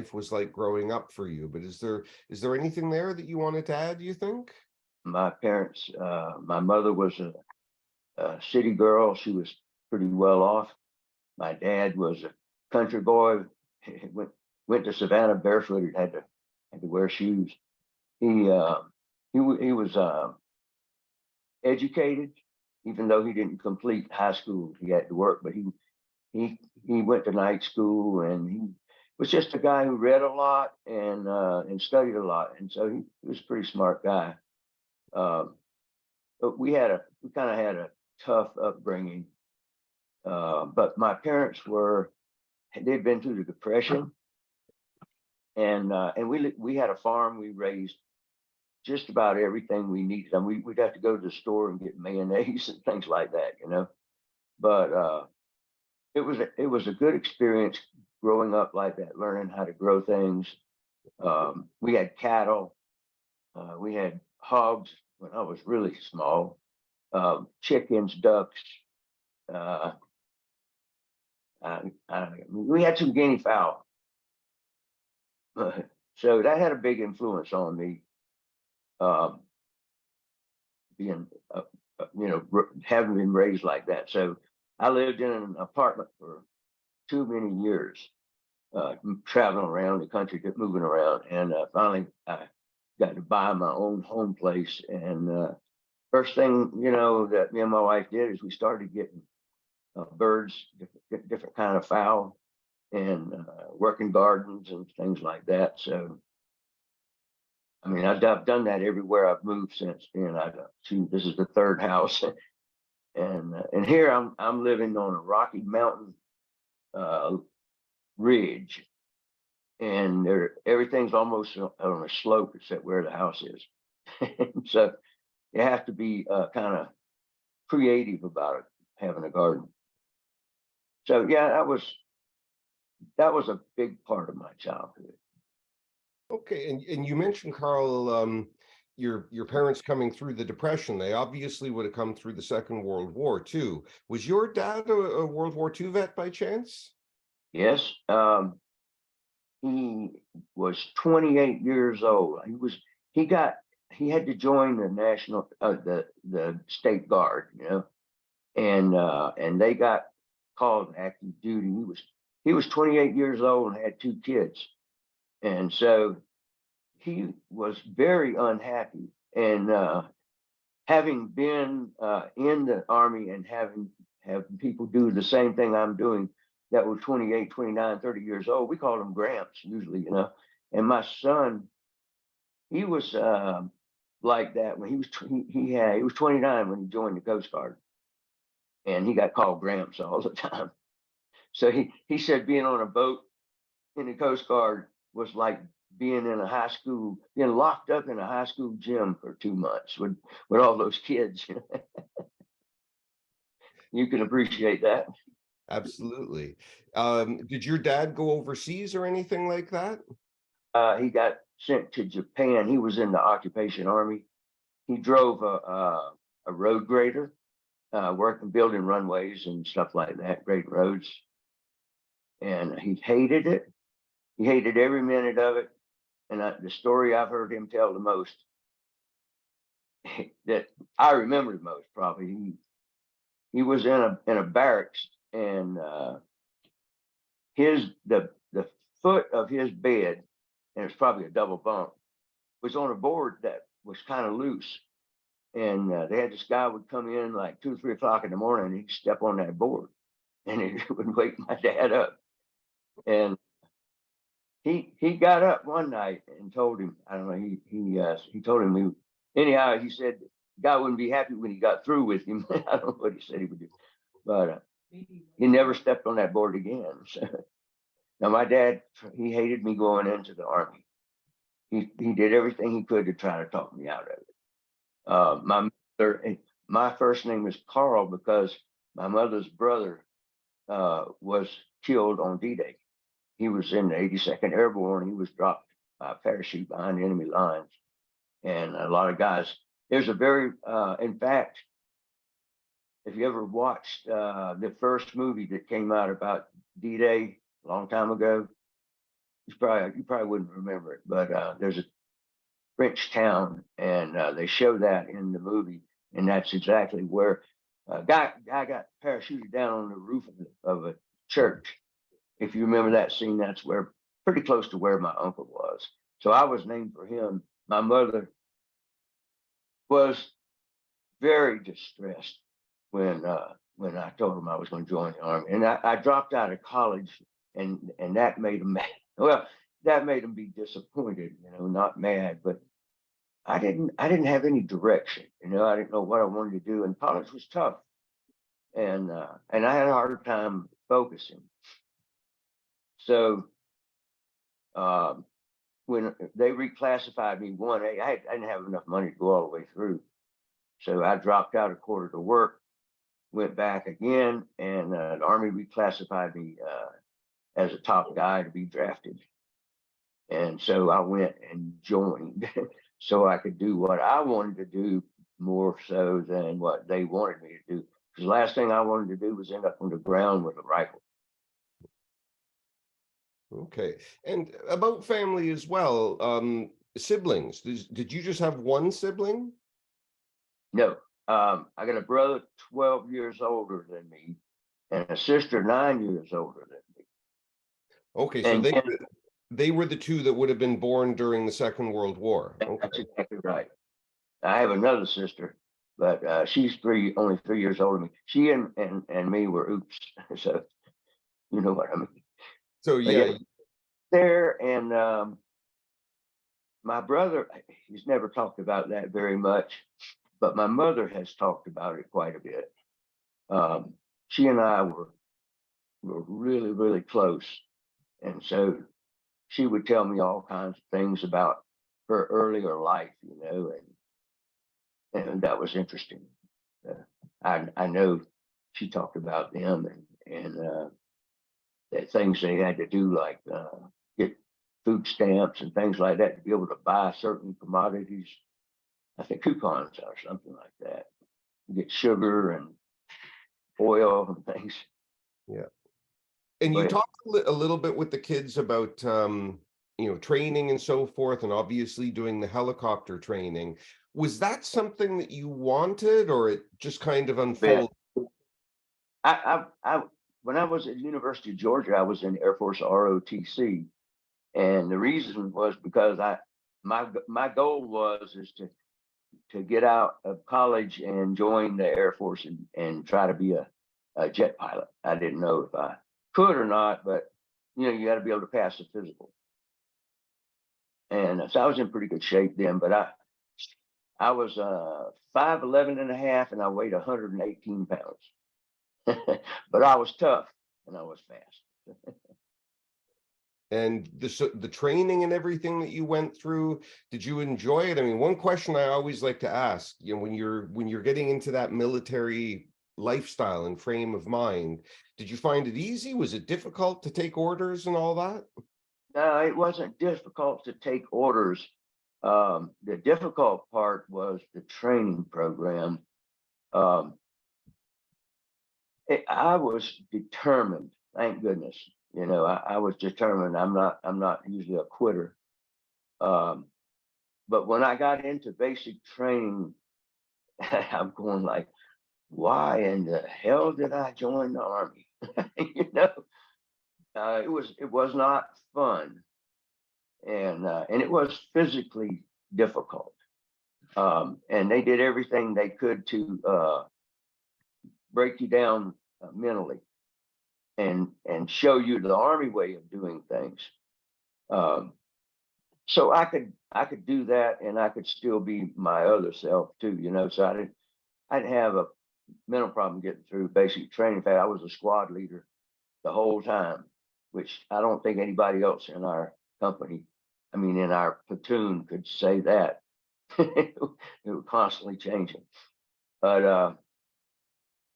life was like growing up for you. But is there anything there that you wanted to add, do you think? My parents, my mother was a city girl. She was pretty well off. My dad was a country boy. He went to Savannah barefooted, had to wear shoes. He was educated, even though he didn't complete high school. He had to work, but he went to night school, and he was just a guy who read a lot and studied a lot, and so he was a pretty smart guy. But we kind of had a tough upbringing. But my parents they'd been through the Depression, and we had a farm. We raised just about everything we needed. I mean, we'd have to go to the store and get mayonnaise and things like that, you know. But it was a good experience growing up like that, learning how to grow things. We had cattle, we had hogs when I was really small, chickens, ducks. We had some guinea fowl, so that had a big influence on me. Being, having been raised like that. So I lived in an apartment for too many years, traveling around the country, moving around, and finally I got to buy my own home place. And first thing, that me and my wife did is we started getting birds, different kind of fowl, and working gardens and things like that. So I mean, I've done that everywhere I've moved since then. This is the third house, and here I'm living on a rocky mountain ridge, and everything's almost on a slope except where the house is. So you have to be kind of creative about it, having a garden. So yeah, that was a big part of my childhood. Okay, and you mentioned, Carl, your parents coming through the Depression. They obviously would have come through the Second World War too. Was your dad a World War II vet by chance? Yes, he was 28 years old. He had to join the national the state guard, and they got called active duty. He was 28 years old and had two kids. And so he was very unhappy. And having been in the Army and have people do the same thing I'm doing that were 28, 29, 30 years old, we called them Gramps usually, And my son, he was like that when he was 29 when he joined the Coast Guard, and he got called Gramps all the time. So he said being on a boat in the Coast Guard was like being locked up in a high school gym for 2 months with all those kids. You can appreciate that. Absolutely. Did your dad go overseas or anything like that? He got sent to Japan. He was in the occupation army. He drove a road grader, working building runways and stuff like that, great roads. And he hated it. He hated every minute of it. And the story I've heard him tell the most, that I remember the most probably, he was in a barracks, and the foot of his bed, and it's probably a double bunk, was on a board that was kind of loose. And they had this guy would come in like 2 or 3 o'clock in the morning, and he'd step on that board, and it would wake my dad up. And he got up one night and told him, I don't know, he told him anyhow, he said God wouldn't be happy when he got through with him. I don't know what he said he would do, but he never stepped on that board again. So, now my dad, he hated me going into the Army. He did everything he could to try to talk me out of it. My first name is Carl because my mother's brother was killed on D-Day. He was in the 82nd Airborne. He was dropped by a parachute behind enemy lines. And a lot of guys, in fact, if you ever watched the first movie that came out about D-Day a long time ago, you probably wouldn't remember it, but there's a French town, and they show that in the movie, and that's exactly where guy got parachuted down on the roof of a church. If you remember that scene, that's where pretty close to where my uncle was. So I was named for him. My mother was very distressed when I told him I was going to join the army, and I dropped out of college, and that made him mad. Well, that made him be disappointed, not mad, but I didn't have any direction, I didn't know what I wanted to do, and college was tough, and I had a harder time focusing. So when they reclassified me 1A, I didn't have enough money to go all the way through. So I dropped out a quarter to work, went back again, and the Army reclassified me as a top guy to be drafted. And so I went and joined so I could do what I wanted to do more so than what they wanted me to do. Because the last thing I wanted to do was end up on the ground with a rifle. Okay. And about family as well, siblings. Did you just have one sibling? No, I got a brother 12 years older than me and a sister 9 years older than me. Okay, so And they were the two that would have been born during the Second World War. Okay. that's exactly right. I have another sister, but she's only 3 years older than me. She and me were oops. So you know what I mean. So yeah, there, and my brother, he's never talked about that very much, but my mother has talked about it quite a bit. She and I were really, really close, and so she would tell me all kinds of things about her earlier life, and that was interesting. I know she talked about them and that things they had to do, like get food stamps and things like that to be able to buy certain commodities. I think coupons or something like that. Get sugar and oil and things. yeah. And you talked a little bit with the kids about training and so forth, and obviously doing the helicopter training. Was that something that you wanted, or it just kind of unfolded? I when I was at University of Georgia, I was in Air Force ROTC, and the reason was because my goal was to get out of college and join the Air Force and try to be a jet pilot. I didn't know if I could or not, but you got to be able to pass the physical. And so I was in pretty good shape then, but I was 5'11" and a half, and I weighed 118 pounds. But I was tough and I was fast. And the training and everything that you went through, did you enjoy it? I mean, one question I always like to ask, when you're getting into that military lifestyle and frame of mind, did you find it easy? Was it difficult to take orders and all that? No, it wasn't difficult to take orders. The difficult part was the training program. I was determined, thank goodness. I was determined. I'm not usually a quitter. But when I got into basic training, I'm going like, why in the hell did I join the Army? It was not fun, and it was physically difficult. And they did everything they could to break you down mentally and show you the Army way of doing things. So I could do that, and I could still be my other self too, So I didn't have a mental problem getting through basic training. In fact, I was a squad leader the whole time, which I don't think anybody else in our company, in our platoon, could say that. It was constantly changing. But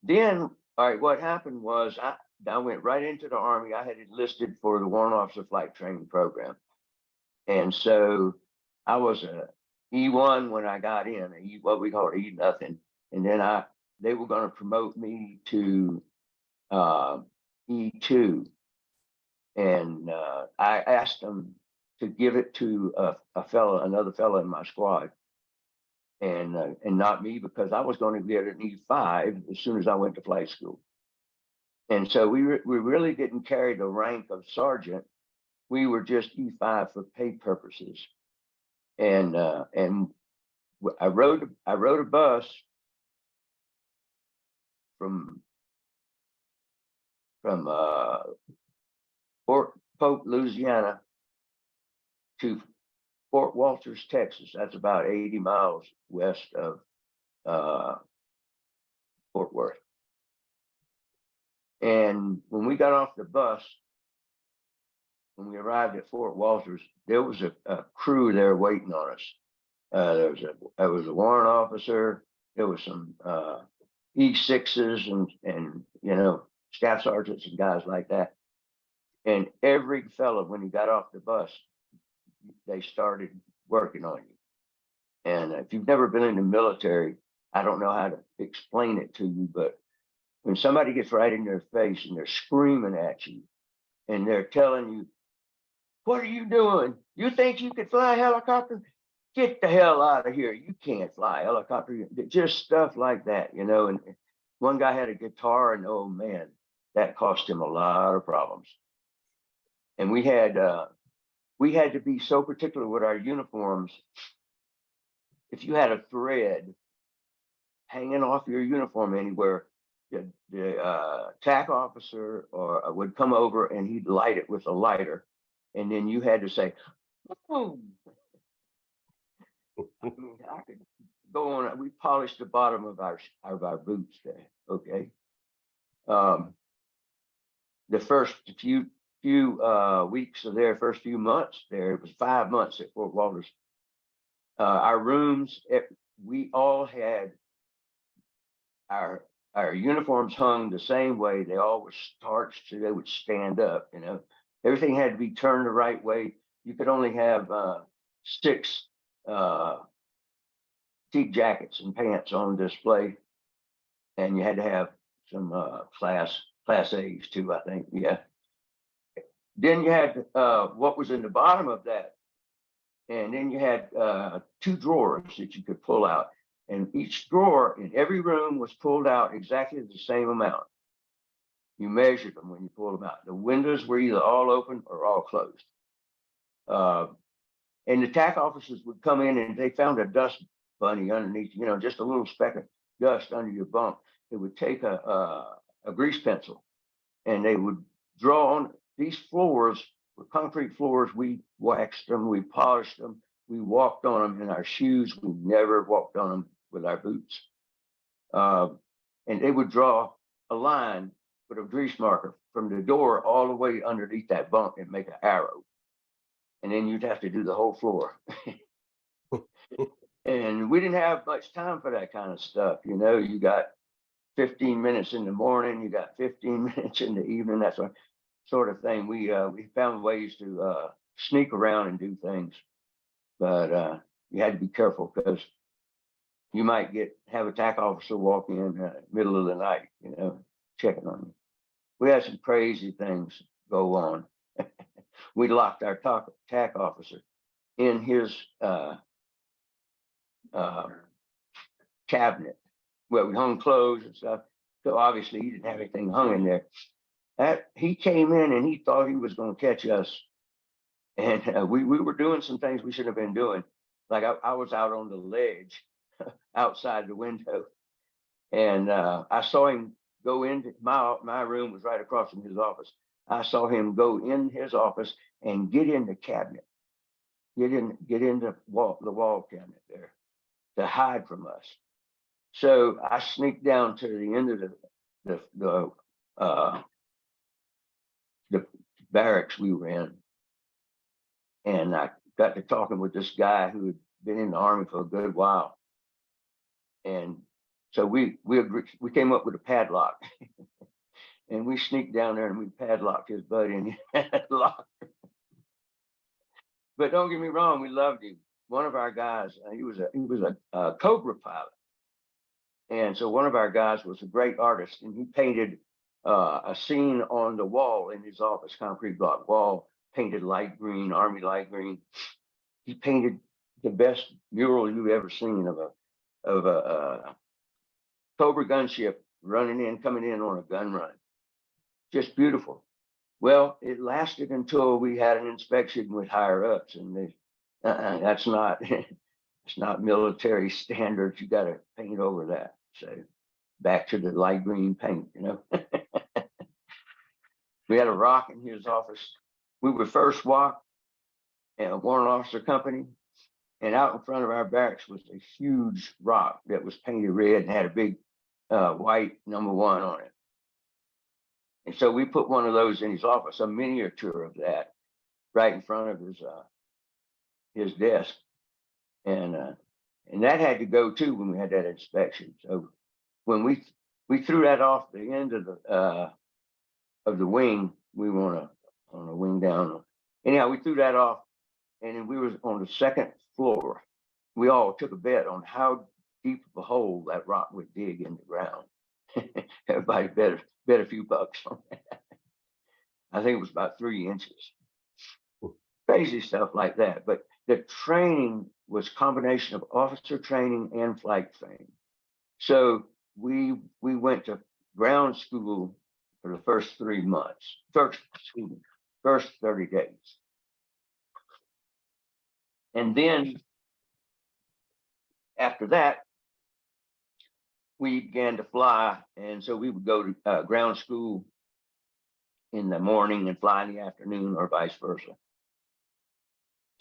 then, all right, what happened was I went right into the Army. I had enlisted for the Warrant Officer Flight Training Program. And so I was a E1 when I got in, what we call E nothing. And then they were going to promote me to E2. And I asked them to give it to another fellow in my squad, and not me, because I was going to get an E5 as soon as I went to flight school. And so we really didn't carry the rank of sergeant. We were just E5 for pay purposes. And I rode a bus from Fort Polk, Louisiana to Fort Walters, Texas. That's about 80 miles west of Fort Worth. And when we got off the bus, when we arrived at Fort Walters, there was a crew there waiting on us. There was a warrant officer. There was some E6s and staff sergeants and guys like that. And every fellow, when he got off the bus, they started working on you. And if you've never been in the military, I don't know how to explain it to you, but when somebody gets right in your face and they're screaming at you and they're telling you, "What are you doing? You think you could fly a helicopter? Get the hell out of here. You can't fly a helicopter." Just stuff like that, And one guy had a guitar, and oh man, that cost him a lot of problems. And we had to be so particular with our uniforms. If you had a thread hanging off your uniform anywhere, the TAC officer would come over and he'd light it with a lighter, and then you had to say, "Boom." I could go on. We polished the bottom of our boots there. Okay. The first few weeks of there, first few months there, it was 5 months at Fort Walters. Our rooms, we all had our uniforms hung the same way. They all were starched so they would stand up. Everything had to be turned the right way. You could only have 6 teak jackets and pants on display, and you had to have some class A's too, I think. Yeah. Then you had what was in the bottom of that, and then you had 2 drawers that you could pull out, and each drawer in every room was pulled out exactly the same amount. You measured them when you pulled them out. The windows were either all open or all closed. And the TAC officers would come in and they found a dust bunny underneath, just a little speck of dust under your bunk. They would take a grease pencil and they would draw on these floors, were concrete floors. We waxed them, we polished them, we walked on them in our shoes. We never walked on them with our boots. And they would draw a line with a grease marker from the door all the way underneath that bunk and make an arrow. And then you'd have to do the whole floor. And we didn't have much time for that kind of stuff. You got 15 minutes in the morning, you got 15 minutes in the evening, that sort of thing. We found ways to sneak around and do things, but you had to be careful because you might have a TAC officer walk in middle of the night, checking on you. We had some crazy things go on. We locked our TAC officer in his cabinet where we hung clothes and stuff. So obviously he didn't have anything hung in there. He came in and he thought he was going to catch us. And we were doing some things we shouldn't have been doing. Like I was out on the ledge outside the window. And I saw him go into my room was right across from his office. I saw him go in his office and get in the cabinet, get in the wall cabinet there to hide from us. So I sneaked down to the end of the barracks we were in, and I got to talking with this guy who had been in the Army for a good while, and so we came up with a padlock. And we sneaked down there and we padlocked his butt in that locker. But don't get me wrong, we loved him. One of our guys, he was a Cobra pilot, and so one of our guys was a great artist, and he painted a scene on the wall in his office, concrete block wall, painted light green, army light green. He painted the best mural you've ever seen of a Cobra gunship coming in on a gun run. Just beautiful. Well, it lasted until we had an inspection with higher ups, and they, that's not it's not military standards. You got to paint over that. So back to the light green paint, you know. We had a rock in his office. We would first walk in a warrant officer company, and out in front of our barracks was a huge rock that was painted red and had a big white number 1 on it. And so we put one of those in his office, a miniature of that, right in front of his desk, and that had to go too when we had that inspection. So when we threw that off the end of the wing, we were on a wing down. Anyhow, we threw that off, and then we was on the 2nd floor. We all took a bet on how deep of a hole that rock would dig in the ground. Everybody bet a few bucks on that. I think it was about 3 inches. Crazy stuff like that. But the training was a combination of officer training and flight training. So we went to ground school for the first 3 months, first 30 days. And then after that, we began to fly. And so we would go to ground school in the morning and fly in the afternoon, or vice versa.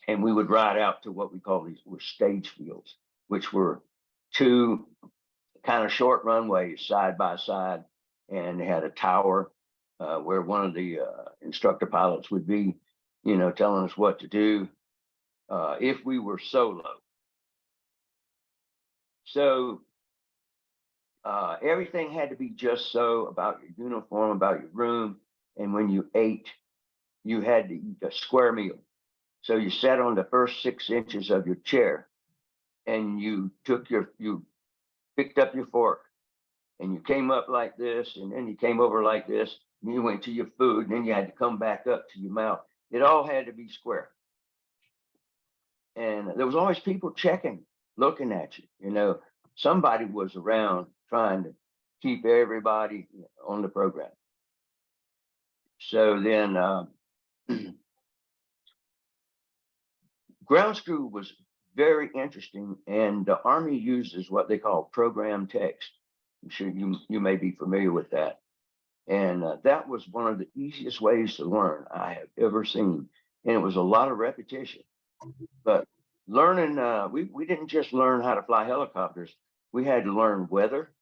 And we would ride out to what we call these were stage fields, which were 2 kind of short runways side by side, and they had a tower where one of the instructor pilots would be, you know, telling us what to do if we were solo. So everything had to be just so, about your uniform, about your room. And when you ate, you had to eat a square meal. So you sat on the first 6 inches of your chair, and you picked up your fork, and you came up like this, and then you came over like this, and you went to your food, and then you had to come back up to your mouth. It all had to be square. And there was always people checking, looking at you. You know, somebody was around trying to keep everybody on the program. So then ground school was very interesting, and the Army uses what they call program text. I'm sure you may be familiar with that. And that was one of the easiest ways to learn I have ever seen. And it was a lot of repetition. But learning, we didn't just learn how to fly helicopters. We had to learn weather.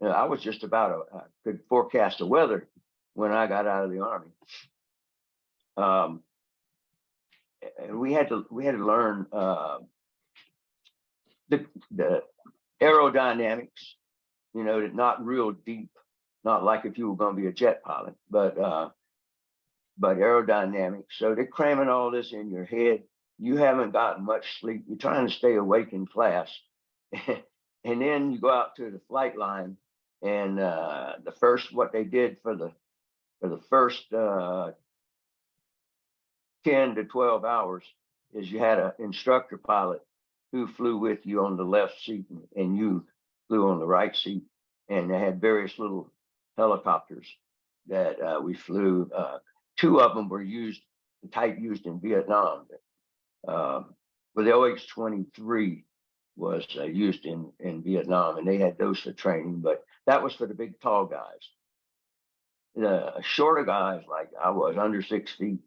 I was just about could forecast the weather when I got out of the Army. And we had to learn the aerodynamics. You know, not real deep, not like if you were going to be a jet pilot, but aerodynamics. So they're cramming all this in your head. You haven't gotten much sleep. You're trying to stay awake in class. And then you go out to the flight line, and what they did for the first 10 to 12 hours is you had an instructor pilot who flew with you on the left seat, and you flew on the right seat. And they had various little helicopters that we flew. 2 of them were the type used in Vietnam. But the OH-23 was used in Vietnam, and they had those for training, but that was for the big tall guys. The shorter guys, like I was, under 6 feet,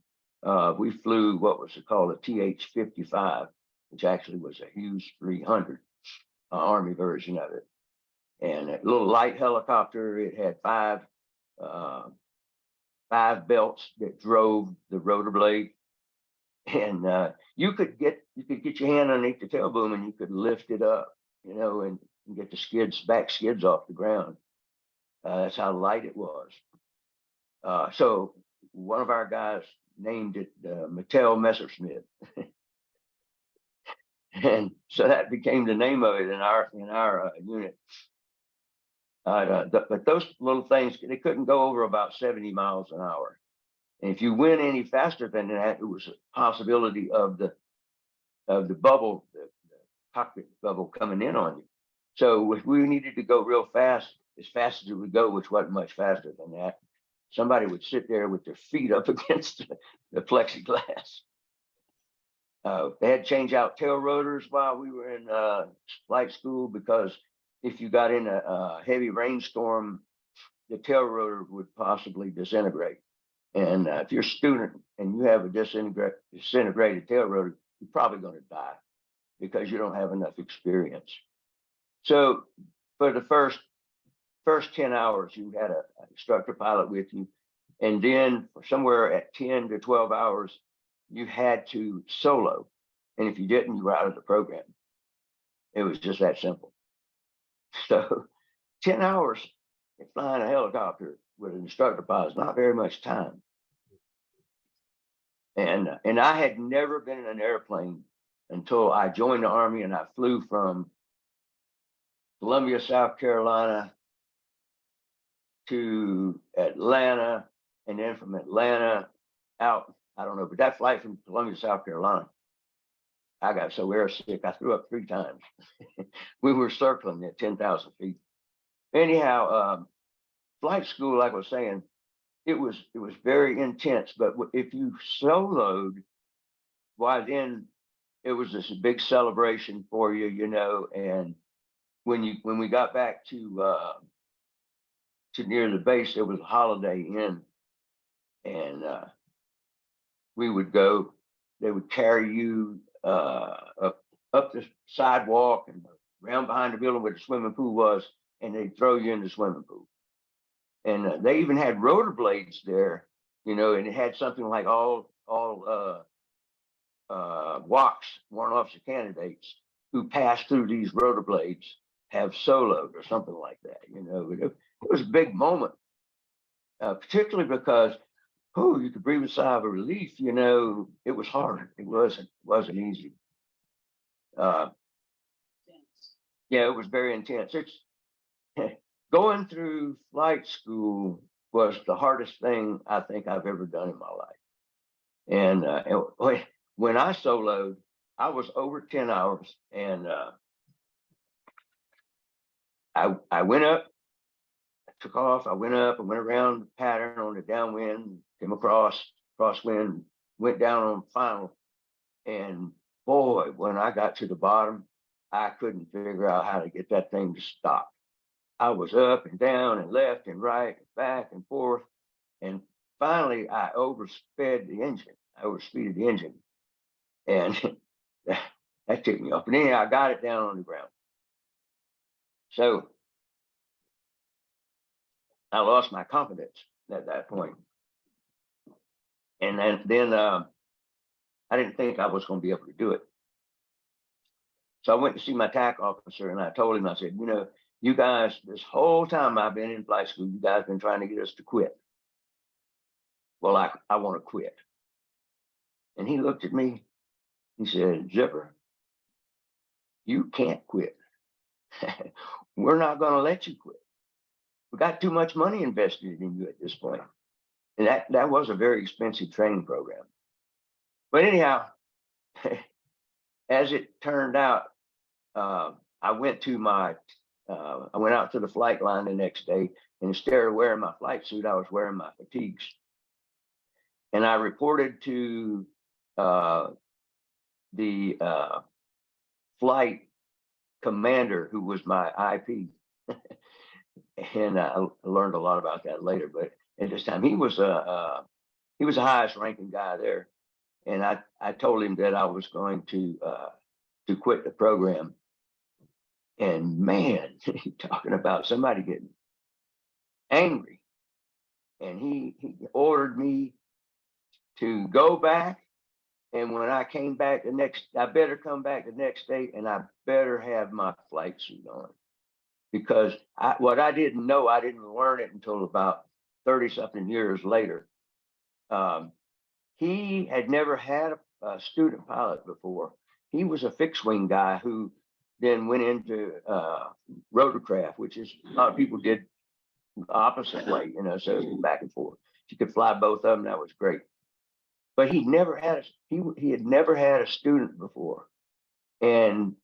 we flew what was called a TH-55, which actually was a Hughes 300, Army version of it. And a little light helicopter. It had 5 belts that drove the rotor blade, and you could get your hand underneath the tail boom, and you could lift it up, you know, and get the back skids off the ground. That's how light it was. So one of our guys named it Mattel Messerschmitt, and so that became the name of it in our unit. But those little things, they couldn't go over about 70 miles an hour. And if you went any faster than that, it was a possibility of the bubble, the cockpit bubble coming in on you. So if we needed to go real fast, as fast as it would go, which wasn't much faster than that, somebody would sit there with their feet up against the plexiglass. They had to change out tail rotors while we were in flight school, because if you got in a heavy rainstorm, the tail rotor would possibly disintegrate. And if you're a student and you have a disintegrated tail rotor, you're probably going to die because you don't have enough experience. So for the first 10 hours, you had an instructor pilot with you. And then for somewhere at 10 to 12 hours, you had to solo. And if you didn't, you were out of the program. It was just that simple. So 10 hours flying a helicopter with an instructor pilot is not very much time. And I had never been in an airplane until I joined the Army, and I flew from Columbia, South Carolina to Atlanta, and then from Atlanta out, I don't know, but that flight from Columbia, South Carolina, I got so airsick, I threw up 3 times. We were circling at 10,000 feet. Anyhow, flight school, like I was saying, it was very intense. But if you soloed, why then it was this big celebration for you, you know. And when we got back to near the base, there was a Holiday Inn, and we would go. They would carry you up the sidewalk and around behind the building where the swimming pool was, and they'd throw you in the swimming pool. And they even had rollerblades there, you know, and it had something like all WOCs, warrant officer candidates, who passed through these rollerblades have soloed or something like that, you know. It was a big moment, particularly because, you could breathe a sigh of relief, you know. It was hard. It wasn't easy. Yeah, it was very intense. It's going through flight school was the hardest thing I think I've ever done in my life. And when I soloed, I was over 10 hours, and I went up, I took off, I went up, I went around the pattern on the downwind, came crosswind, went down on final. And boy, when I got to the bottom, I couldn't figure out how to get that thing to stop. I was up and down and left and right, and back and forth. And finally, I overspeeded the engine. And that ticked me off. And then I got it down on the ground. So I lost my confidence at that point. And then I didn't think I was going to be able to do it. So I went to see my TAC officer, and I told him, I said, you know, you guys, this whole time I've been in flight school, you guys have been trying to get us to quit. Well, I want to quit. And he looked at me. He said, Zipper, you can't quit. We're not going to let you quit. We got too much money invested in you at this point. And that was a very expensive training program. But anyhow, as it turned out, I went out to the flight line the next day, and instead of wearing my flight suit, I was wearing my fatigues. And I reported to the flight commander, who was my IP. And I learned a lot about that later. But at this time, he was the highest ranking guy there. And I told him that I was going to quit the program. And man, talking about somebody getting angry. And he ordered me to go back. And when I came back I better come back the next day, and I better have my flight suit on. Because what I didn't know, I didn't learn it until about 30-something years later. He had never had a student pilot before. He was a fixed wing guy who then went into rotorcraft, which is a lot of people did the opposite way, you know, so back and forth. If you could fly both of them, that was great. But he never had he had never had a student before. And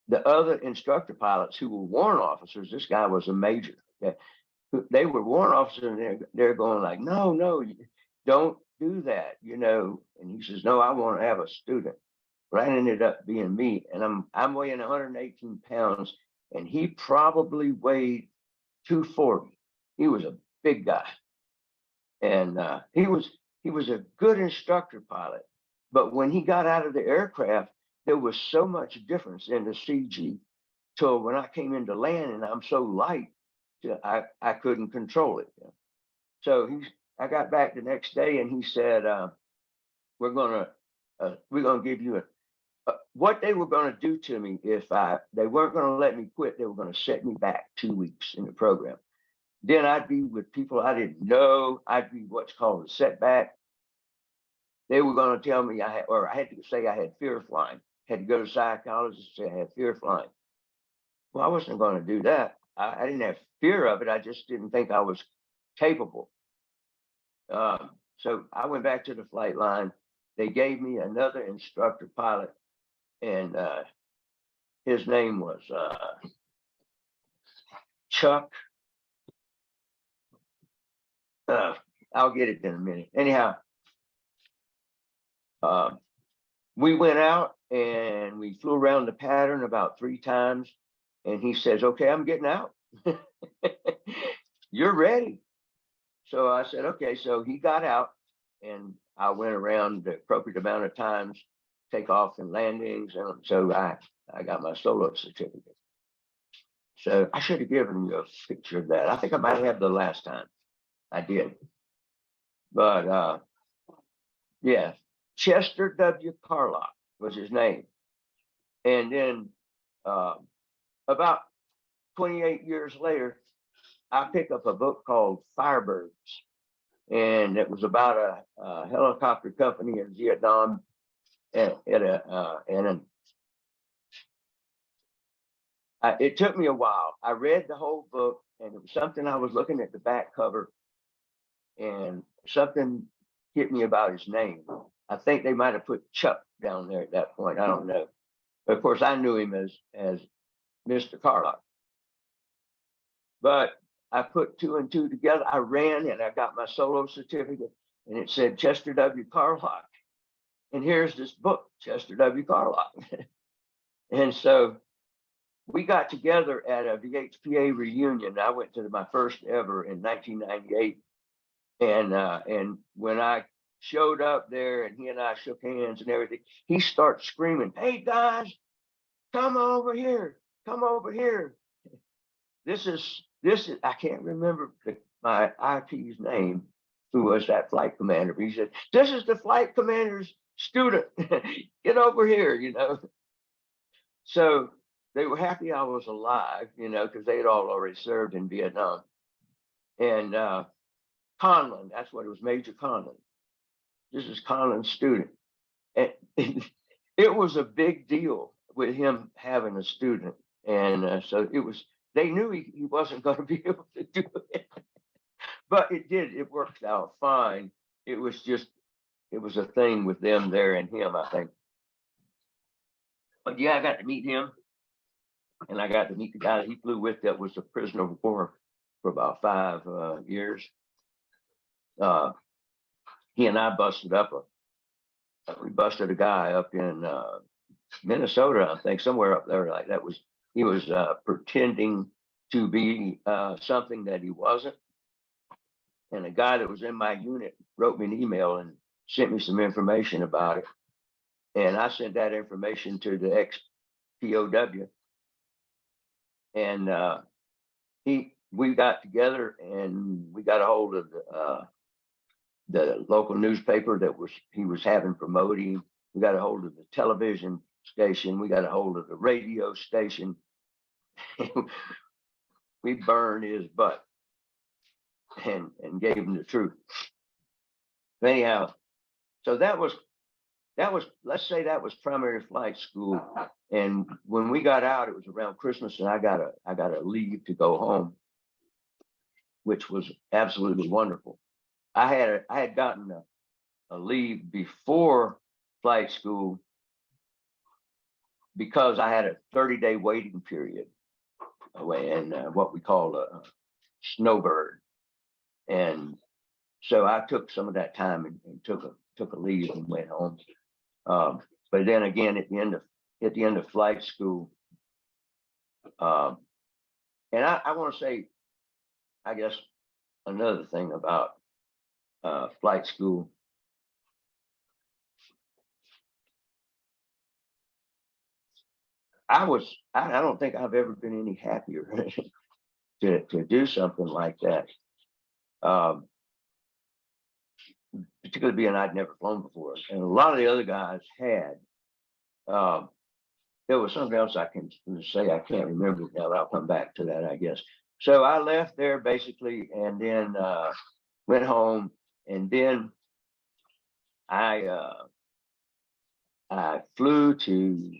the other instructor pilots who were warrant officers, this guy was a major. Okay? They were warrant officers, and they're going like, no, no, don't do that, you know. And he says, no, I want to have a student. But that ended up being me, and I'm weighing 118 pounds, and he probably weighed 240. He was a big guy, and he was a good instructor pilot. But when he got out of the aircraft, there was so much difference in the CG. So when I came into land, and I'm so light, I couldn't control it. So I got back the next day, and he said, we're gonna give you what they were gonna do to me if they weren't gonna let me quit. They were gonna set me back 2 weeks in the program. Then I'd be with people I didn't know. I'd be what's called a setback. They were going to tell me I had to say I had fear of flying. Had to go to a psychologist and say I had fear of flying. Well, I wasn't going to do that. I didn't have fear of it. I just didn't think I was capable. So I went back to the flight line. They gave me another instructor pilot, and his name was Chuck. I'll get it in a minute. Anyhow, we went out and we flew around the pattern about 3 times. And he says, okay, I'm getting out. You're ready. So I said, okay. So he got out, and I went around the appropriate amount of times, takeoff and landings. And so I got my solo certificate. So I should have given you a picture of that. I think I might have the last time. I did. But yeah, Chester W. Carlock was his name. And then about 28 years later, I picked up a book called Firebirds. And it was about a helicopter company in Vietnam. It took me a while. I read the whole book, and it was something I was looking at the back cover, and something hit me about his name. I think they might have put Chuck down there at that point. I don't know. But of course, I knew him as Mr. Carlock. But I put 2 and 2 together. I ran, and I got my solo certificate, and it said Chester W. Carlock. And here's this book, Chester W. Carlock. And so we got together at a VHPA reunion. I went to my first ever in 1998. And when I showed up there and he and I shook hands and everything, he starts screaming, hey guys, come over here, come over here. This is, I can't remember my IP's name, who was that flight commander. He said, this is the flight commander's student. Get over here, you know. So they were happy I was alive, you know, because they had all already served in Vietnam. And Conlon, that's what it was, Major Conlon. This is Conlon's student. And it was a big deal with him having a student. And so it was, they knew he wasn't going to be able to do it. But it worked out fine. It was a thing with them there and him, I think. But yeah, I got to meet him. And I got to meet the guy that he flew with that was a prisoner of war for about 5 years. He and I busted we busted a guy up in Minnesota, I think, somewhere up there like that. He was pretending to be something that he wasn't. And a guy that was in my unit wrote me an email and sent me some information about it. And I sent that information to the ex-POW. And we got together and we got a hold of the local newspaper that he was having promoting. We got a hold of the television station. We got a hold of the radio station. We burned his butt and gave him the truth. Anyhow, so that was that was, let's say that was primary flight school. And when we got out, it was around Christmas, and I got a leave to go home, which was absolutely wonderful. I had gotten a leave before flight school because I had a 30-day waiting period and what we call a snowbird. And so I took some of that time and took a leave and went home. But then again, at the end of flight school, and I want to say, I guess another thing about flight school. I don't think I've ever been any happier to do something like that. Particularly being I'd never flown before, and a lot of the other guys had. There was something else I can say, I can't remember now. I'll come back to that, I guess. So I left there basically, and then went home, and then I flew to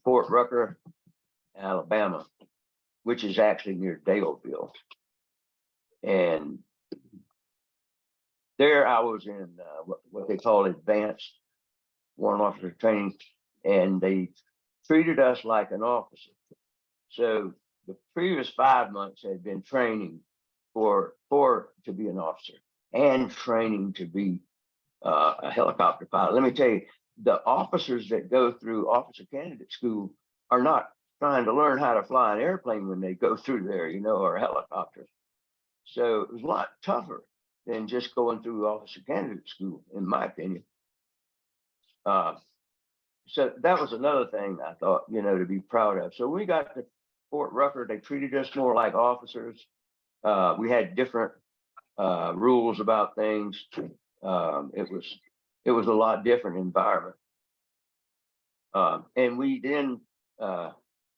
Fort Rucker, Alabama, which is actually near Daleville. And there I was in what they call advanced warrant officer training, and they treated us like an officer. So the previous 5 months had been training for to be an officer and training to be a helicopter pilot. Let me tell you, the officers that go through officer candidate school are not trying to learn how to fly an airplane when they go through there, or a helicopter. So it was a lot tougher than just going through officer candidate school, in my opinion. So that was another thing I thought, to be proud of. So we got to Fort Rucker. They treated us more like officers. We had different rules about things. It was a lot different environment. And we then,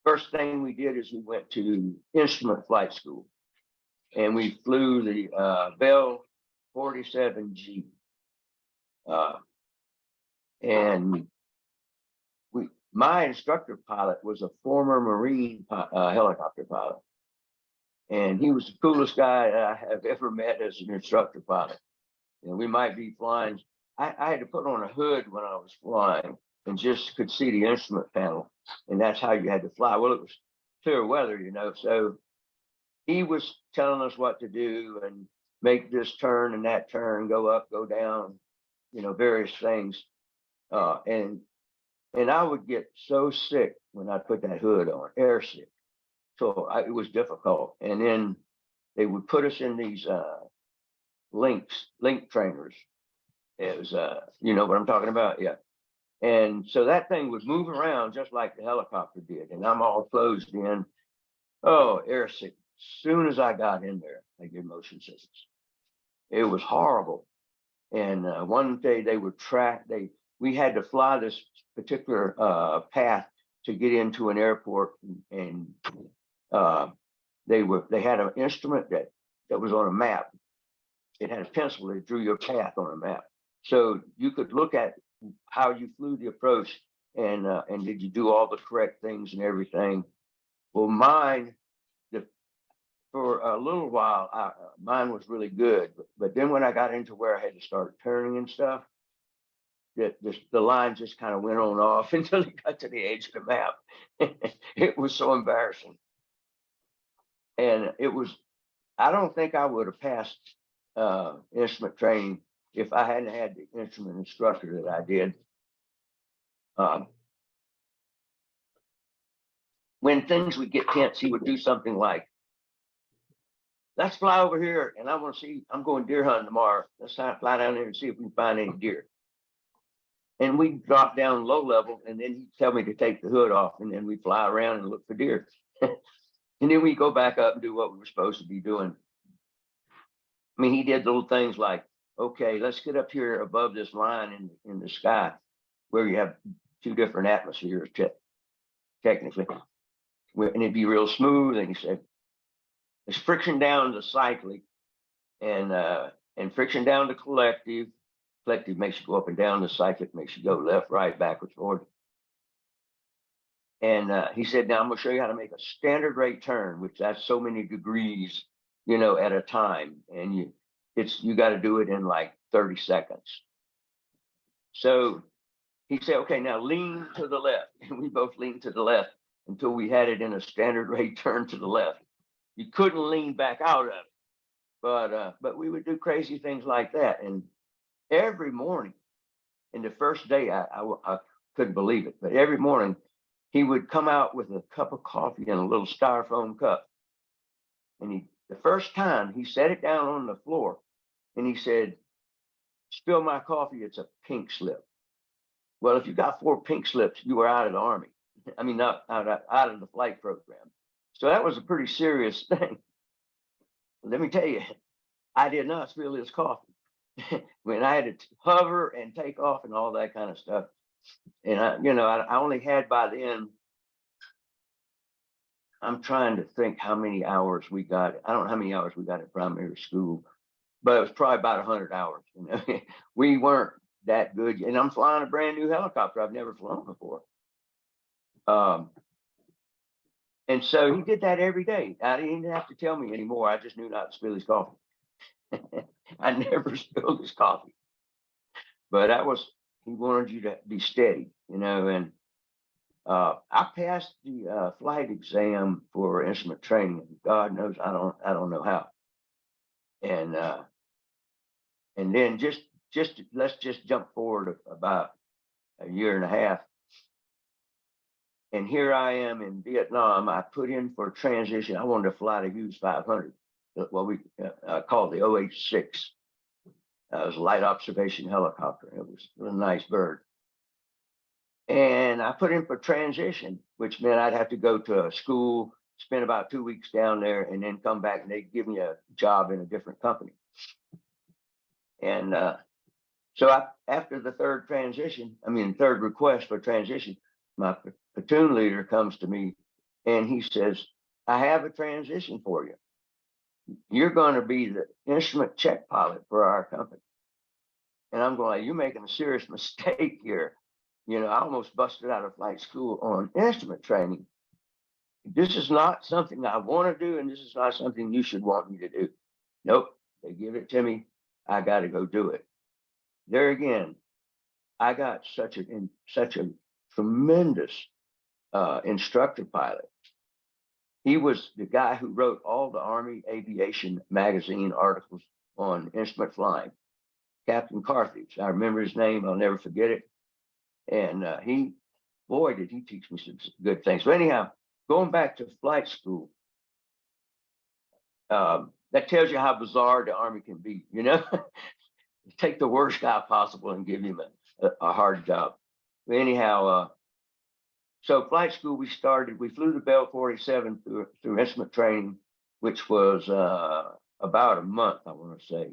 first thing we did is we went to instrument flight school, and we flew the Bell 47G. And my instructor pilot was a former Marine helicopter pilot. And he was the coolest guy I have ever met as an instructor pilot. We might be flying. I had to put on a hood when I was flying and just could see the instrument panel. And that's how you had to fly. Well, it was clear weather, so he was telling us what to do and make this turn and that turn, go up, go down, various things. And I would get so sick when I put that hood on, air sick. So it was difficult. And then they would put us in these link trainers. It was, you know what I'm talking about? Yeah. And so that thing would move around just like the helicopter did. And I'm all closed in. Oh, air sick. As soon as I got in there, I get motion sickness. It was horrible. And one day they would we had to fly this particular path to get into an airport, and they had an instrument that was on a map. It had a pencil that drew your path on a map, so you could look at how you flew the approach and did you do all the correct things and everything. Well, for a little while, mine was really good, but then when I got into where I had to start turning and stuff, the line just kind of went on off until it got to the edge of the map. It was so embarrassing. And I don't think I would have passed instrument training if I hadn't had the instrument instructor that I did. When things would get tense, he would do something like, let's fly over here, and I'm going deer hunting tomorrow. Let's fly down there and see if we can find any deer. And we drop down low level, and then he'd tell me to take the hood off, and then we fly around and look for deer. And then we go back up and do what we were supposed to be doing. I mean, he did little things like, okay, let's get up here above this line in the sky where you have two different atmospheres, technically. And it'd be real smooth. And he said, there's friction down to cyclic and friction down to collective, reflective makes you go up and down. The cyclic makes you go left, right, backwards, forward. And he said, now I'm going to show you how to make a standard rate turn, which that's so many degrees, at a time. And you got to do it in like 30 seconds. So he said, okay, now lean to the left. And we both leaned to the left until we had it in a standard rate turn to the left. You couldn't lean back out of it. But we would do crazy things like that. And every morning, in the first day, I couldn't believe it, but every morning he would come out with a cup of coffee in a little styrofoam cup. And the first time he set it down on the floor and he said, spill my coffee, it's a pink slip. Well, if you got 4 pink slips, you were out of the Army. I mean, not out of the flight program. So that was a pretty serious thing. Let me tell you, I did not spill his coffee. When I had to hover and take off and all that kind of stuff. And I only had by then, I'm trying to think how many hours we got. I don't know how many hours we got at primary school, but it was probably about 100 hours. We weren't that good. And I'm flying a brand new helicopter I've never flown before. And so he did that every day. I didn't even have to tell me anymore. I just knew not to spill his coffee. I never spilled his coffee. But he wanted you to be steady, and I passed the flight exam for instrument training. And God knows I don't know how. And then let's just jump forward about a year and a half. And here I am in Vietnam. I put in for transition. I wanted to fly the Hughes 500, what we call the OH-6. It was a light observation helicopter. It was a nice bird. And I put in for transition, which meant I'd have to go to a school, spend about 2 weeks down there, and then come back and they'd give me a job in a different company. And so after the third request for transition, my platoon leader comes to me and he says, I have a transition for you. You're going to be the instrument check pilot for our company. And I'm going, you're making a serious mistake here. I almost busted out of flight school on instrument training. This is not something I want to do, and this is not something you should want me to do. Nope, they give it to me. I got to go do it. There again, I got such a tremendous instructor pilot. He was the guy who wrote all the Army Aviation magazine articles on instrument flying. Captain Carthage. I remember his name. I'll never forget it. And did he teach me some good things. So anyhow, going back to flight school, that tells you how bizarre the Army can be, Take the worst guy possible and give him a hard job. But anyhow, so flight school, we flew the Bell 47 through instrument training, which was about a month, I want to say.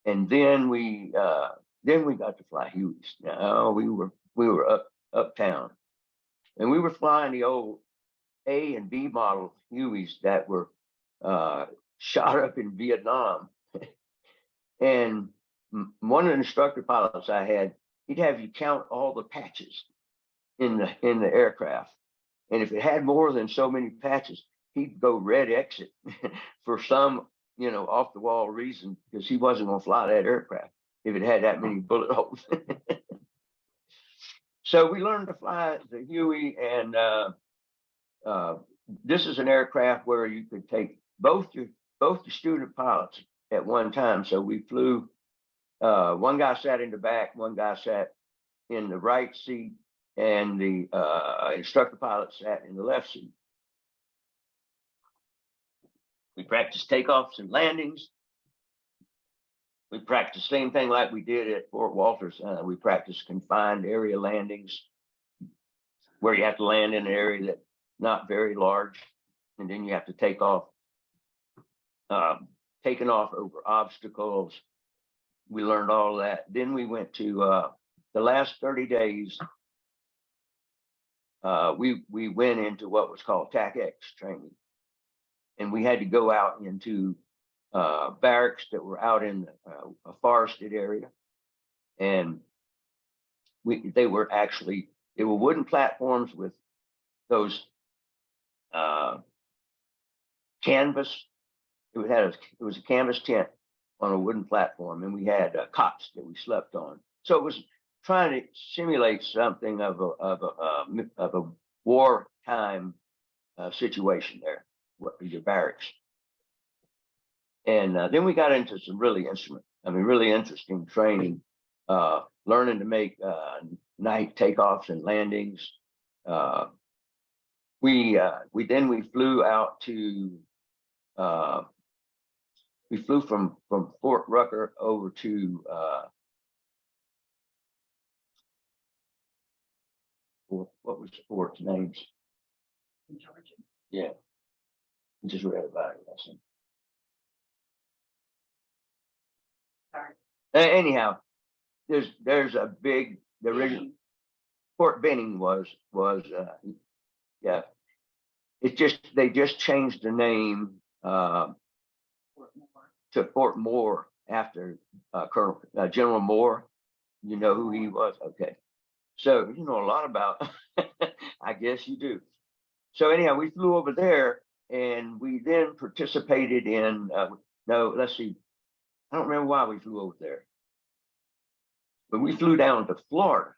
And then we got to fly Hueys. Now we were uptown, and we were flying the old A and B model Hueys that were shot up in Vietnam. And one of the instructor pilots I had, he'd have you count all the patches in the aircraft, and if it had more than so many patches, he'd go red exit for some off the wall reason, because he wasn't going to fly that aircraft if it had that many bullet holes. So we learned to fly the Huey, and this is an aircraft where you could take both your student pilots at one time. So we flew, one guy sat in the back, one guy sat in the right seat, and the instructor pilot sat in the left seat. We practiced takeoffs and landings. We practiced the same thing like we did at Fort Walters. We practiced confined area landings, where you have to land in an area that's not very large, and then you have to take off, taking off over obstacles. We learned all of that. Then we went to the last 30 days. We went into what was called TAC-X training. And we had to go out into barracks that were out in a forested area. and they were wooden platforms with those canvas. It was a canvas tent on a wooden platform, and we had cots that we slept on. So it was trying to simulate something of a wartime situation there, your barracks. And then we got into some really interesting training, learning to make night takeoffs and landings. We flew out to we flew from Fort Rucker over to what was the fort's names? Georgia. Yeah, I just read about it. I think. Sorry. Anyhow, there's a big Fort Benning was yeah. They just changed the name to Fort Moore after Colonel General Moore. You know who he was? Okay. So you know a lot about, I guess you do. So anyhow, we flew over there, and we then participated in, no, let's see. I don't remember why we flew over there. But we flew down to Florida,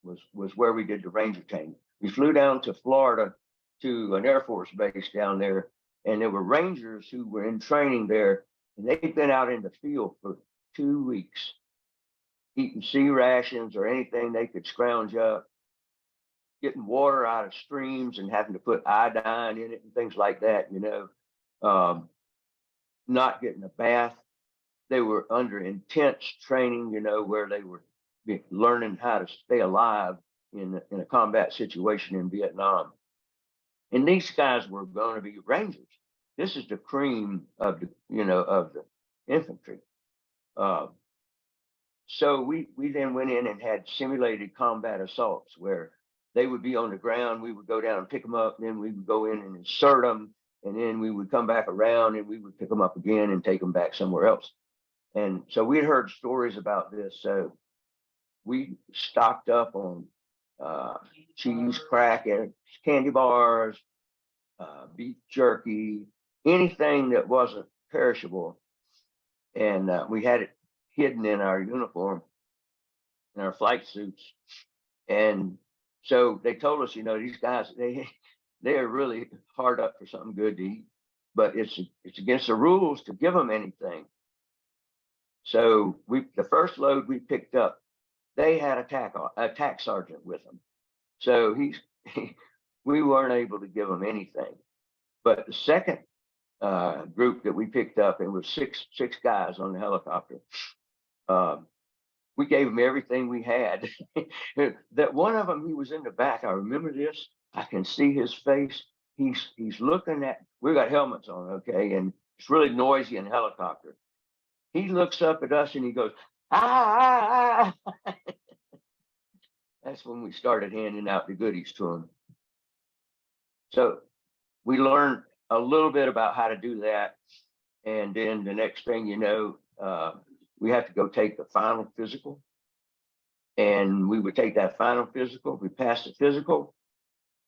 was where we did the Ranger training. We flew down to Florida to an Air Force base down there, and there were Rangers who were in training there, and they'd been out in the field for 2 weeks, eating sea rations or anything they could scrounge up, getting water out of streams and having to put iodine in it and things like that, you know, not getting a bath. They were under intense training, you know, where they were learning how to stay alive in a combat situation in Vietnam. And these guys were going to be Rangers. This is the cream of the infantry. So we then went in and had simulated combat assaults where they would be on the ground. We would go down and pick them up. And then we would go in and insert them. And then we would come back around and we would pick them up again and take them back somewhere else. And so we had heard stories about this. So we stocked up on cheese, crackers, candy bars, beef jerky, anything that wasn't perishable. And we had it hidden in our uniform, in our flight suits. And so they told us, you know, these guys, they are really hard up for something good to eat, but it's against the rules to give them anything. So the first load we picked up, they had a TAC sergeant with them. So we weren't able to give them anything. But the second group that we picked up, it was six guys on the helicopter. We gave them everything we had. That one of them, he was in the back. I remember this. I can see his face. He's looking at. We got helmets on, okay, and it's really noisy in the helicopter. He looks up at us and he goes, ah. That's when we started handing out the goodies to him. So we learned a little bit about how to do that. And then the next thing you know, we have to go take the final physical. And we would take that final physical. We passed the physical.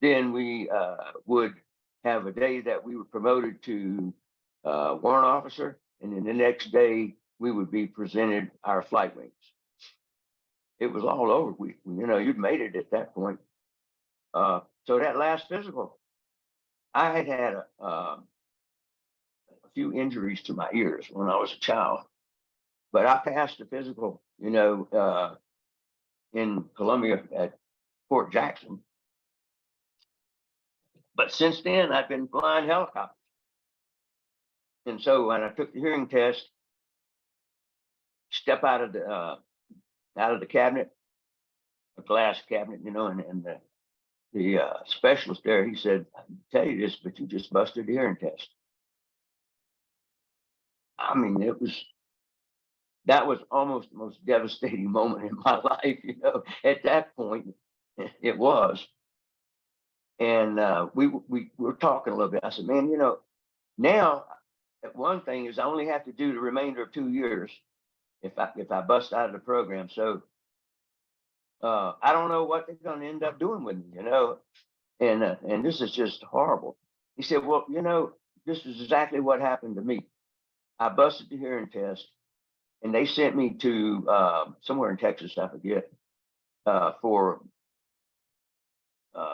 Then we would have a day that we were promoted to warrant officer. And then the next day, we would be presented our flight wings. It was all over. You'd made it at that point. So that last physical, I had a few injuries to my ears when I was a child, but I passed the physical, in Columbia at Fort Jackson. But since then, I've been flying helicopters. And so when I took the hearing test, step out of the cabinet, a glass cabinet, and the specialist there, he said, "I can tell you this, but you just busted the hearing test." I mean, that was almost the most devastating moment in my life, at that point, it was. And we were talking a little bit. I said, man, now one thing is I only have to do the remainder of 2 years if I bust out of the program. So I don't know what they're going to end up doing with me, you know, and this is just horrible. He said, well, you know, this is exactly what happened to me. I busted the hearing test, and they sent me to somewhere in Texas, I forget, for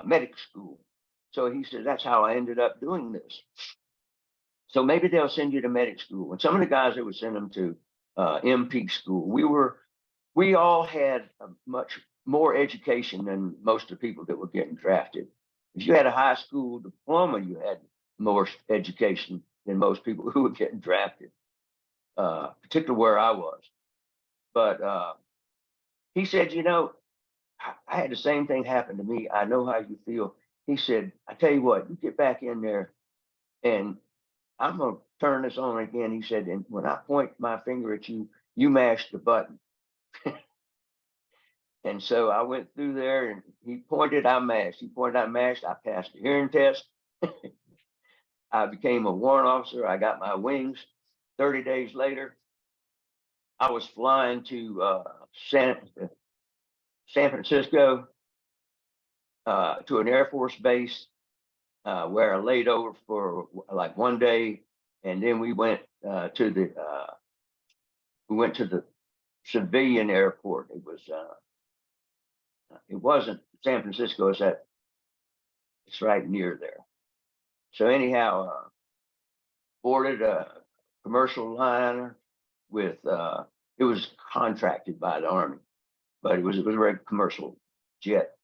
medic school. So he said, that's how I ended up doing this. So maybe they'll send you to medic school. And some of the guys, they would send them to MP school. We all had a much more education than most of the people that were getting drafted. If you had a high school diploma, you had more education than most people who were getting drafted, particularly where I was. But he said, you know, I had the same thing happen to me. I know how you feel. He said, I tell you what, you get back in there and I'm going to turn this on again. He said, and when I point my finger at you, you mash the button. And so I went through there and he pointed, I mashed. He pointed, I mashed. I passed the hearing test. I became a warrant officer. I got my wings. 30 days later, I was flying to San Francisco to an Air Force base where I laid over for like one day, and then we went to the civilian airport. It wasn't San Francisco. It's right near there. So anyhow, boarded a commercial liner with it was contracted by the Army, but it was a very commercial jet,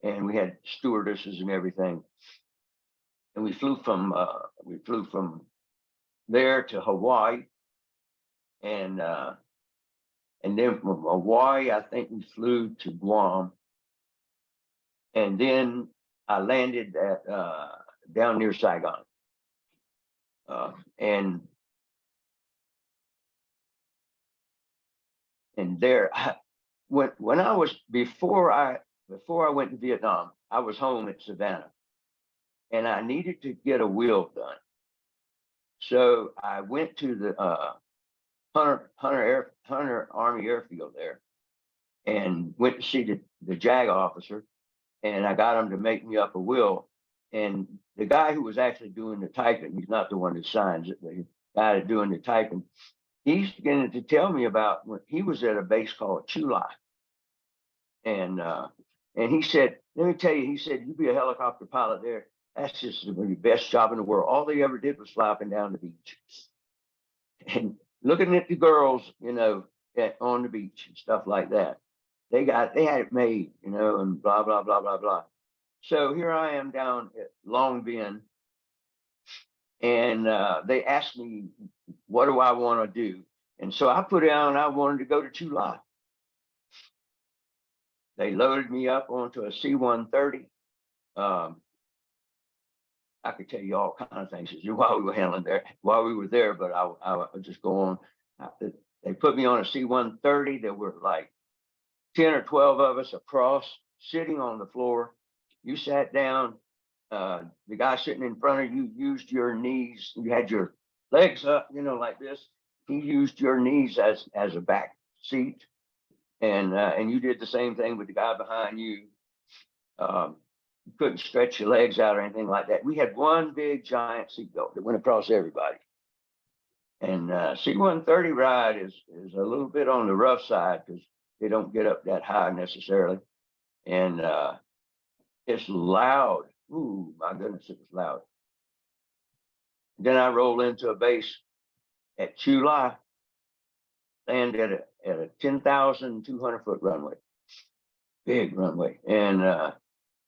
and we had stewardesses and everything. And we flew from there to Hawaii, and then from Hawaii, I think we flew to Guam, and then I landed at down near Saigon, and there, when I was before I went to Vietnam, I was home at Savannah, and I needed to get a will done. So I went to the Hunter Army Airfield there, and went to see the JAG officer, and I got him to make me up a will. And the guy who was actually doing the typing, he's not the one that signs it, the guy that's doing the typing, he's beginning to tell me about when he was at a base called Chulai. And he said, let me tell you, he said, you be a helicopter pilot there. That's just the best job in the world. All they ever did was fly up and down the beach. And looking at the girls, you know, on the beach and stuff like that. They had it made, you know, and blah, blah, blah, blah, blah. So here I am down at Long Bend, and they asked me, what do I want to do? And so I put down, I wanted to go to Chulai. They loaded me up onto a C-130. I could tell you all kinds of things while we were there, but I'll just go on. They put me on a C-130. There were like 10 or 12 of us across, sitting on the floor. You sat down. The guy sitting in front of you used your knees. You had your legs up, you know, like this. He used your knees as a back seat, and you did the same thing with the guy behind you. You couldn't stretch your legs out or anything like that. We had one big giant seatbelt that went across everybody. And C-130 ride is a little bit on the rough side because they don't get up that high necessarily. And it's loud. Ooh, my goodness, it was loud. Then I rolled into a base at Chulai, land at a 10,200 foot runway, big runway. And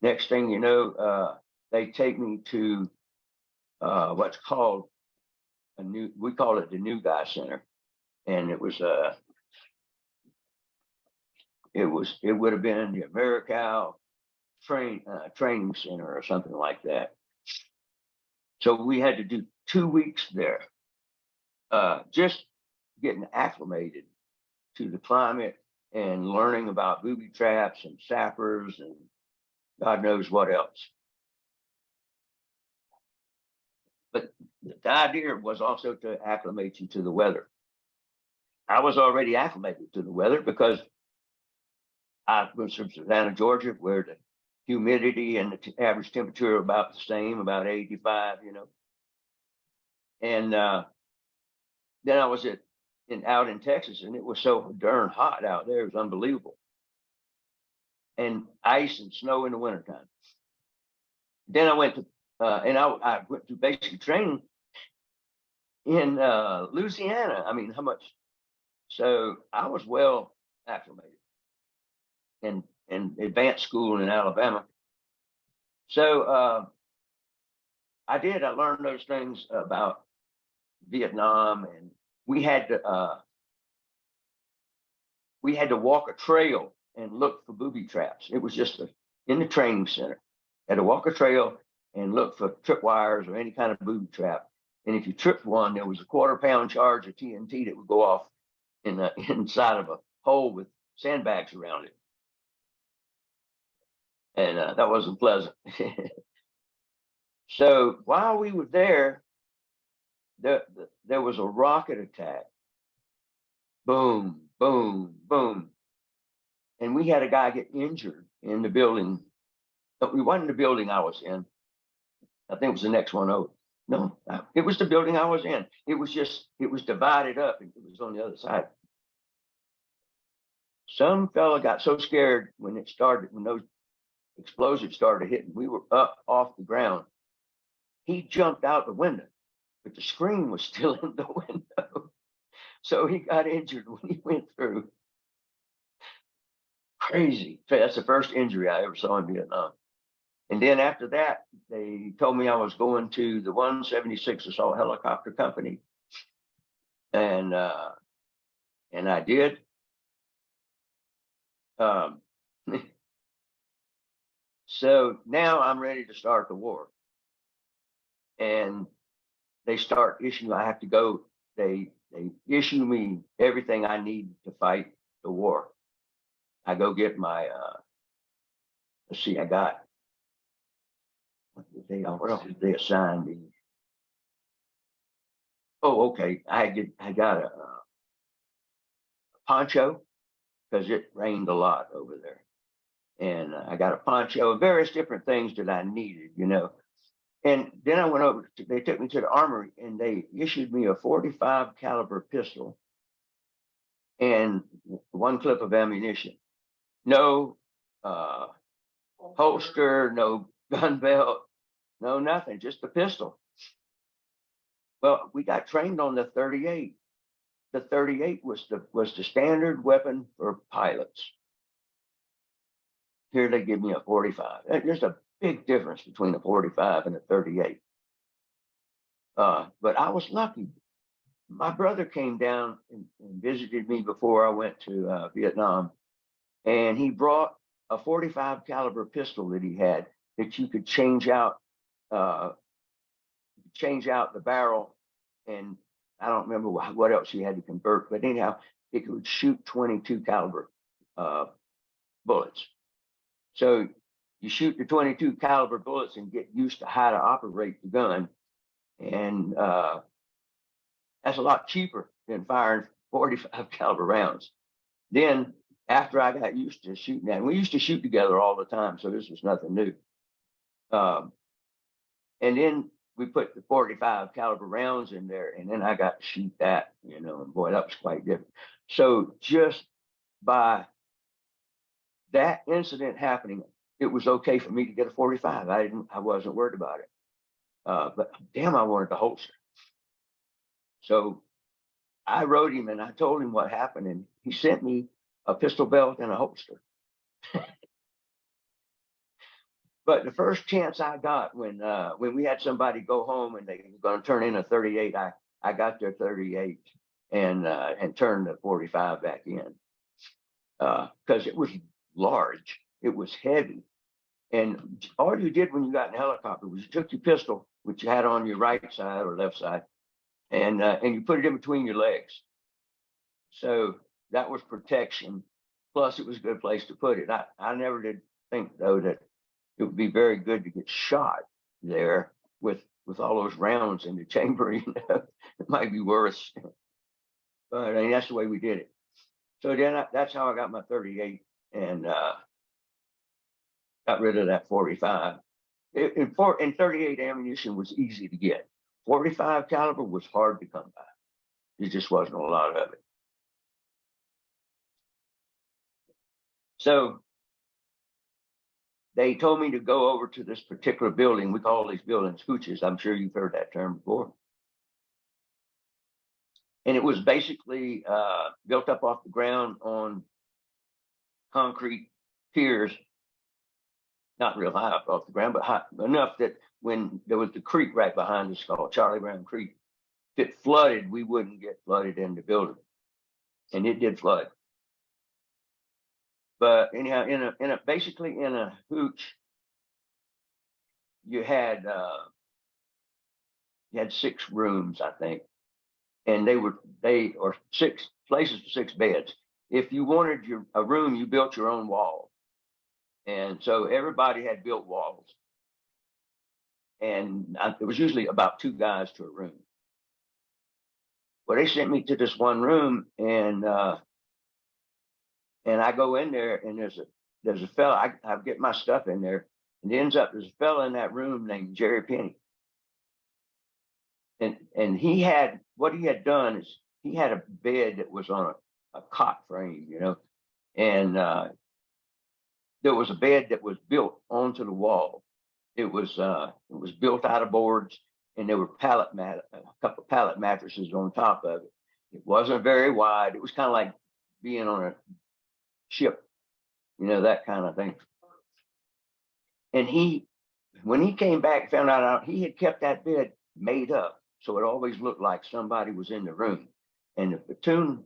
next thing you know, they take me to what's called we call it the New Guy Center. And it would have been the AmeriCal training center or something like that. So we had to do 2 weeks there, just getting acclimated to the climate and learning about booby traps and sappers and God knows what else. But the idea was also to acclimate you to the weather. I was already acclimated to the weather because I was from Savannah, Georgia, where the humidity and the average temperature are about the same, about 85, you know. And then I was out in Texas, and it was so darn hot out there. It was unbelievable. And ice and snow in the wintertime. Then I went to, I went to basic training in Louisiana. I mean, how much? So I was well acclimated in advanced school in Alabama. So I learned those things about Vietnam, and we had to walk a trail and look for booby traps. It was just in the training center. Had to walk a trail and look for tripwires or any kind of booby trap. And if you tripped one, there was a quarter-pound charge of TNT that would go off in the inside of a hole with sandbags around it. And that wasn't pleasant. So while we were there, there was a rocket attack. Boom, boom, boom. And we had a guy get injured in the building. But we wasn't the building I was in. I think it was the next one over. No, it was the building I was in. It was divided up, and it was on the other side. Some fella got so scared when those explosives started hitting. We were up off the ground. He jumped out the window, but the screen was still in the window. So he got injured when he went through. Crazy. That's the first injury I ever saw in Vietnam. And then after that, they told me I was going to the 176 Assault Helicopter Company. And I did. So now I'm ready to start the war. And they start issuing, I have to go, they issue me everything I need to fight the war. I go get my, let's see, I got, what else did they assign me? Oh, okay. I got a poncho because it rained a lot over there. And I got a poncho and various different things that I needed, you know. And then I went over, they took me to the armory and they issued me a 45 caliber pistol and one clip of ammunition. No holster, no gun belt, no nothing, just a pistol. Well, we got trained on the 38. The 38 was the standard weapon for pilots. Here they give me a 45. There's a big difference between a 45 and a 38. But I was lucky. My brother came down and visited me before I went to Vietnam, and he brought a 45 caliber pistol that he had that you could change out the barrel, and I don't remember what else you had to convert, but anyhow, it could shoot 22 caliber bullets. So you shoot the 22 caliber bullets and get used to how to operate the gun. And that's a lot cheaper than firing 45 caliber rounds. Then after I got used to shooting that, and we used to shoot together all the time, so this was nothing new. And then we put the 45 caliber rounds in there, and then I got to shoot that, you know, and boy, that was quite different. So just by that incident happening, it was okay for me to get a 45. I wasn't worried about it. But damn, I wanted the holster. So I wrote him and I told him what happened, and he sent me a pistol belt and a holster. But the first chance I got when we had somebody go home and they were going to turn in a 38, I got their 38 and turned the 45 back in because it was large, it was heavy, and all you did when you got in a helicopter was you took your pistol, which you had on your right side or left side, and you put it in between your legs. So that was protection. Plus, it was a good place to put it. I never did think though that it would be very good to get shot there with all those rounds in the chamber. You know, it might be worse. But I mean, that's the way we did it. So then that's how I got my 38. and got rid of that 45. And 38 ammunition was easy to get. 45 caliber was hard to come by. There just wasn't a lot of it. So they told me to go over to this particular building. We call these buildings hooches. I'm sure you've heard that term before. And it was basically built up off the ground on concrete piers, not real high up off the ground, but high enough that when there was the creek right behind us called Charlie Brown Creek, if it flooded, we wouldn't get flooded in the building. And it did flood. But anyhow, basically in a hooch, you had 6 rooms, I think, and they were 6 places for 6 beds. If you wanted a room, you built your own wall, and so everybody had built walls, and it was usually about 2 guys to a room. Well, they sent me to this one room, and I go in there, and there's a fella. I get my stuff in there, and it ends up there's a fella in that room named Jerry Penny, and he had what he had done is he had a bed that was on a cot frame, and there was a bed that was built onto the wall. It was built out of boards, and there were a couple of pallet mattresses on top of it. It wasn't very wide. It was kind of like being on a ship, that kind of thing. And when he came back, found out he had kept that bed made up, so it always looked like somebody was in the room. And the platoon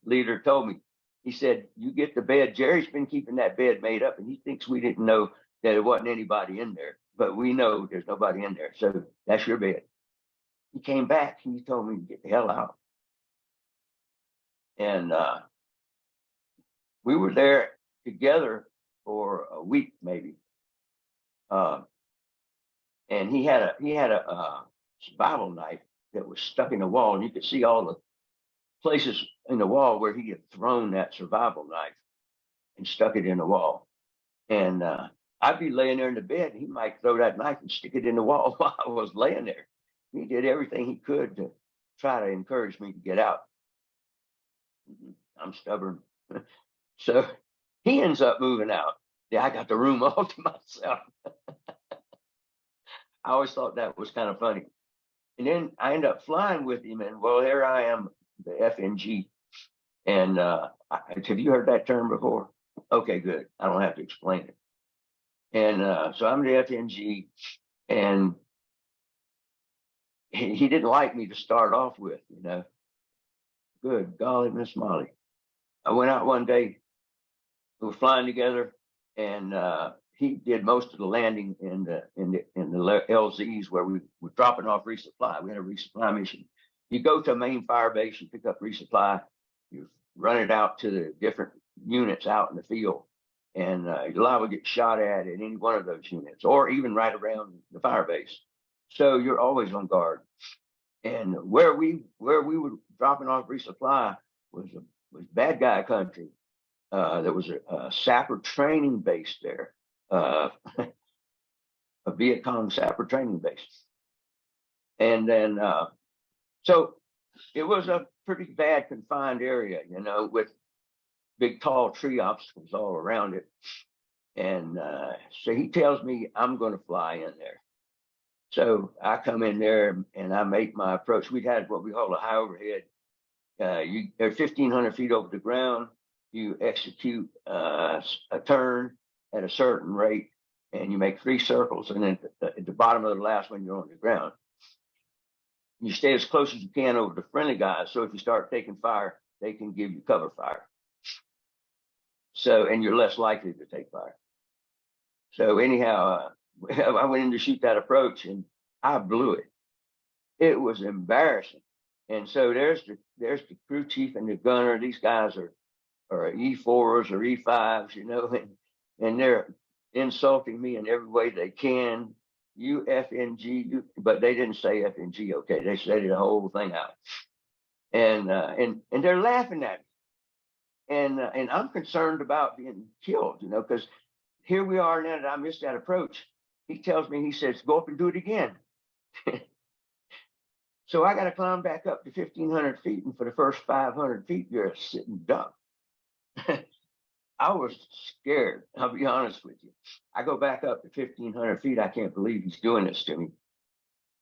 leader told me, he said, "You get the bed. Jerry's been keeping that bed made up, and he thinks we didn't know that there wasn't anybody in there, but we know there's nobody in there. So that's your bed." He came back and he told me to get the hell out. And we were there together for a week, maybe. And he had a survival knife that was stuck in the wall, and you could see all the places in the wall where he had thrown that survival knife and stuck it in the wall. And I'd be laying there in the bed, and he might throw that knife and stick it in the wall while I was laying there. He did everything he could to try to encourage me to get out. I'm stubborn. So he ends up moving out. Yeah, I got the room all to myself. I always thought that was kind of funny. And then I end up flying with him, and well, here I am, the FNG. And have you heard that term before? Okay, good. I don't have to explain it. And so I'm the FNG, and he didn't like me to start off with, Good golly, Miss Molly. I went out one day, we were flying together, and he did most of the landing in the LZs where we were dropping off resupply. We had a resupply mission. You go to a main fire base, you pick up resupply, you run it out to the different units out in the field, and you're liable to get shot at any one of those units, or even right around the fire base. So you're always on guard. And where we were dropping off resupply was bad guy country. There was a sapper training base there, a Viet Cong sapper training base. And then, so it was a pretty bad confined area, with big tall tree obstacles all around it. And so he tells me I'm going to fly in there. So I come in there and I make my approach. We'd had what we call a high overhead. They're 1,500 feet over the ground. You execute a turn at a certain rate, and you make 3 circles. And then at the bottom of the last one, you're on the ground. You stay as close as you can over the friendly guys. So if you start taking fire, they can give you cover fire. So, and you're less likely to take fire. So anyhow, I went in to shoot that approach, and I blew it. It was embarrassing. And so there's the crew chief and the gunner. These guys are E4s or E5s, and they're insulting me in every way they can. You FNG, but they didn't say FNG. Okay, they said the whole thing out, and they're laughing at me. And I'm concerned about being killed, because here we are now that I missed that approach. He tells me, he says, go up and do it again. So I got to climb back up to 1,500 feet, and for the first 500 feet, you're a sitting duck. I was scared. I'll be honest with you. I go back up to 1,500 feet. I can't believe he's doing this to me.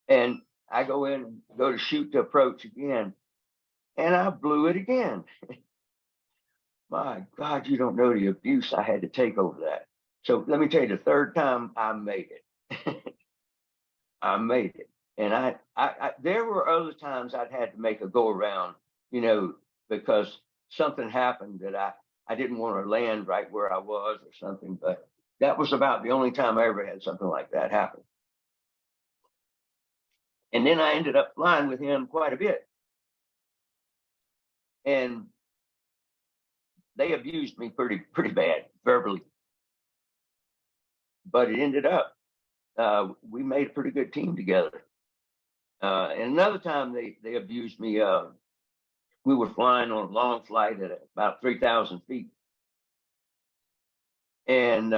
And I go in and go to shoot the approach again, and I blew it again. My God, you don't know the abuse I had to take over that. So let me tell you, the third time I made it. I made it. And there were other times I'd had to make a go around, because something happened that I didn't want to land right where I was or something. But that was about the only time I ever had something like that happen. And then I ended up flying with him quite a bit. And they abused me pretty bad verbally. But it ended up, we made a pretty good team together. And another time they abused me. We were flying on a long flight at about 3,000 feet. And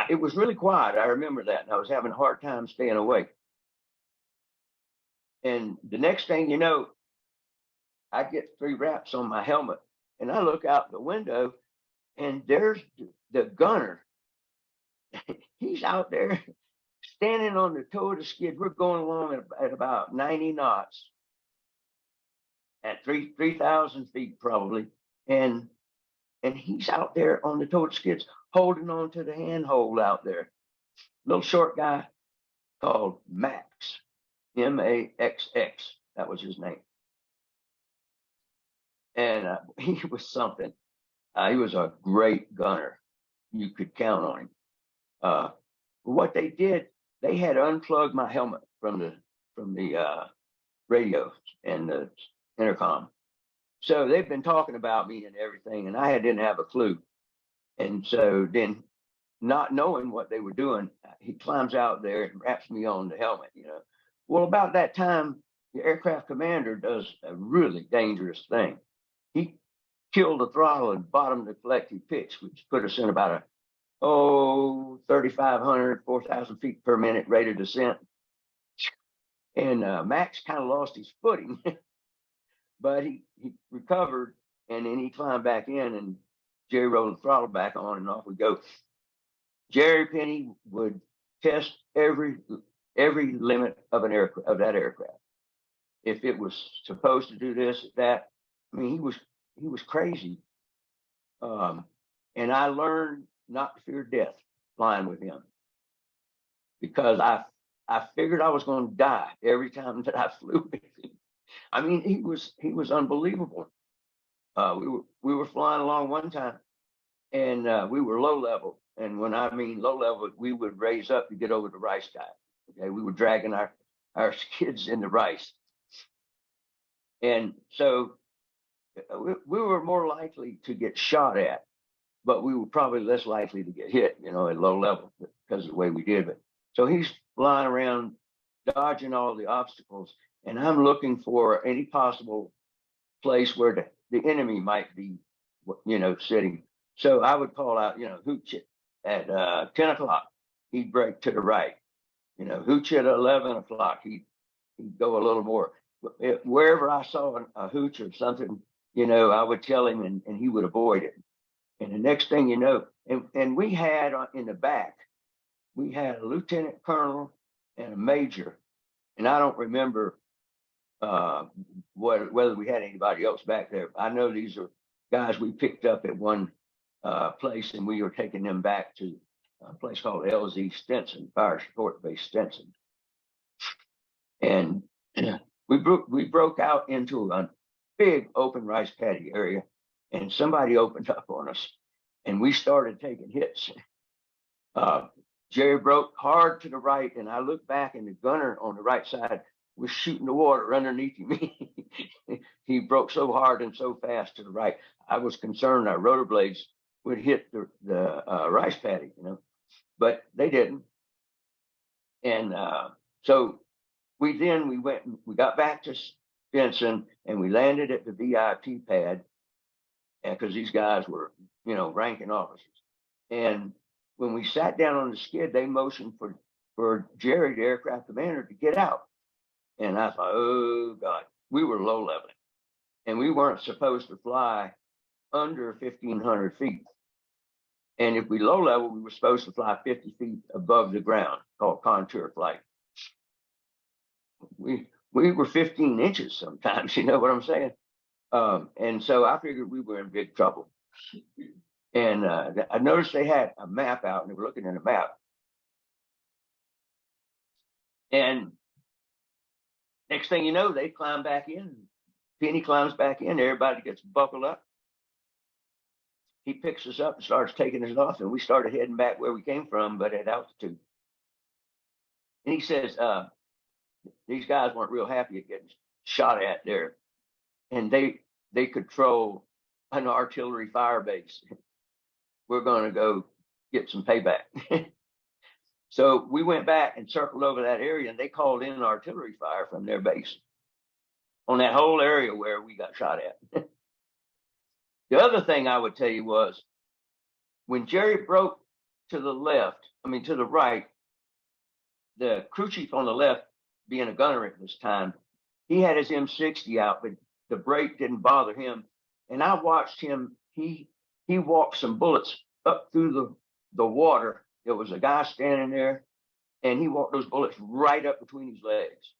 it was really quiet. I remember that. And I was having a hard time staying awake. And the next thing you know, I get 3 wraps on my helmet. And I look out the window, and there's the gunner. He's out there standing on the toe of the skid. We're going along at about 90 knots at 3,000 feet probably. And he's out there on the toe of the skids holding on to the handhold out there. Little short guy called Max, Maxx. That was his name. And he was something. He was a great gunner. You could count on him. What they did, they had unplugged my helmet from the radio and the intercom. So they've been talking about me and everything, and I didn't have a clue. And so then, not knowing what they were doing, he climbs out there and wraps me on the helmet. Well, about that time, the aircraft commander does a really dangerous thing. He killed the throttle and bottomed the collective pitch, which put us in about 3,500, 4,000 feet per minute rate of descent. And Max kind of lost his footing, but he recovered, and then he climbed back in, and Jerry rolled the throttle back on, and off we go. Jerry Penny would test every limit of that aircraft. If it was supposed to do this, that, I mean, he was crazy. And I learned not to fear death flying with him, because I figured I was going to die every time that I flew with him. I mean, he was unbelievable. We were flying along one time, and we were low level. And when I mean low level, we would raise up to get over the rice diet. Okay, we were dragging our skids in the rice, and so we were more likely to get shot at, but we were probably less likely to get hit, at low level because of the way we did it. So he's flying around, dodging all the obstacles, and I'm looking for any possible place where the enemy might be, sitting. So I would call out, hooch it at 10 o'clock. He'd break to the right. Hooch it at 11 o'clock. He'd go a little more. Wherever I saw a hooch or something, I would tell him, and he would avoid it. And the next thing you know, and we had in the back, we had a lieutenant colonel and a major, and I don't remember whether we had anybody else back there. I know these are guys we picked up at one place, and we were taking them back to a place called LZ Stinson, Fire Support Base Stinson. And we broke out into a big open rice paddy area, and somebody opened up on us, and we started taking hits. Jerry broke hard to the right, and I looked back, and the gunner on the right side was shooting the water underneath him. He broke so hard and so fast to the right. I was concerned our rotor blades would hit the rice paddy, but they didn't. And so we got back to Stinson, and we landed at the VIP pad. and because these guys were, ranking officers. And when we sat down on the skid, they motioned for Jerry, the aircraft commander, to get out. And I thought, oh God, we were low leveling, and we weren't supposed to fly under 1,500 feet. And if we low level, we were supposed to fly 50 feet above the ground, called contour flight. We were 15 inches sometimes, you know what I'm saying? And so I figured we were in big trouble. And I noticed they had a map out, and they were looking at a map. And next thing you know, they climb back in. Penny climbs back in. Everybody gets buckled up. He picks us up and starts taking us off, and we started heading back where we came from, but at altitude. And he says, these guys weren't real happy at getting shot at there, and they control an artillery fire base. We're going to go get some payback. So we went back and circled over that area, and they called in artillery fire from their base on that whole area where we got shot at. The other thing I would tell you was when Jerry broke to the right, the crew chief on the left, being a gunner at this time, he had his M60 out, but the break didn't bother him. And I watched him, he walked some bullets up through the water. There was a guy standing there, and he walked those bullets right up between his legs.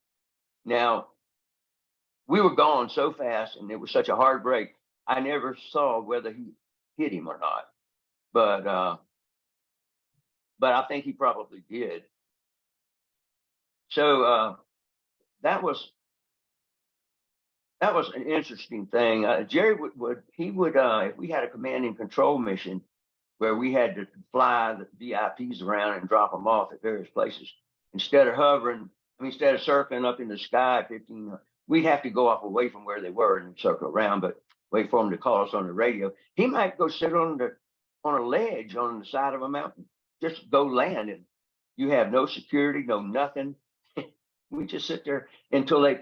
Now, we were gone so fast, and it was such a hard break, I never saw whether he hit him or not. But I think he probably did. So that was an interesting thing. Jerry would if we had a command and control mission where we had to fly the VIPs around and drop them off at various places, instead of circling up in the sky at 15, we'd have to go off away from where they were and circle around, but wait for them to call us on the radio. He might go sit on a ledge on the side of a mountain, just go land, and you have no security, no nothing. We just sit there until they,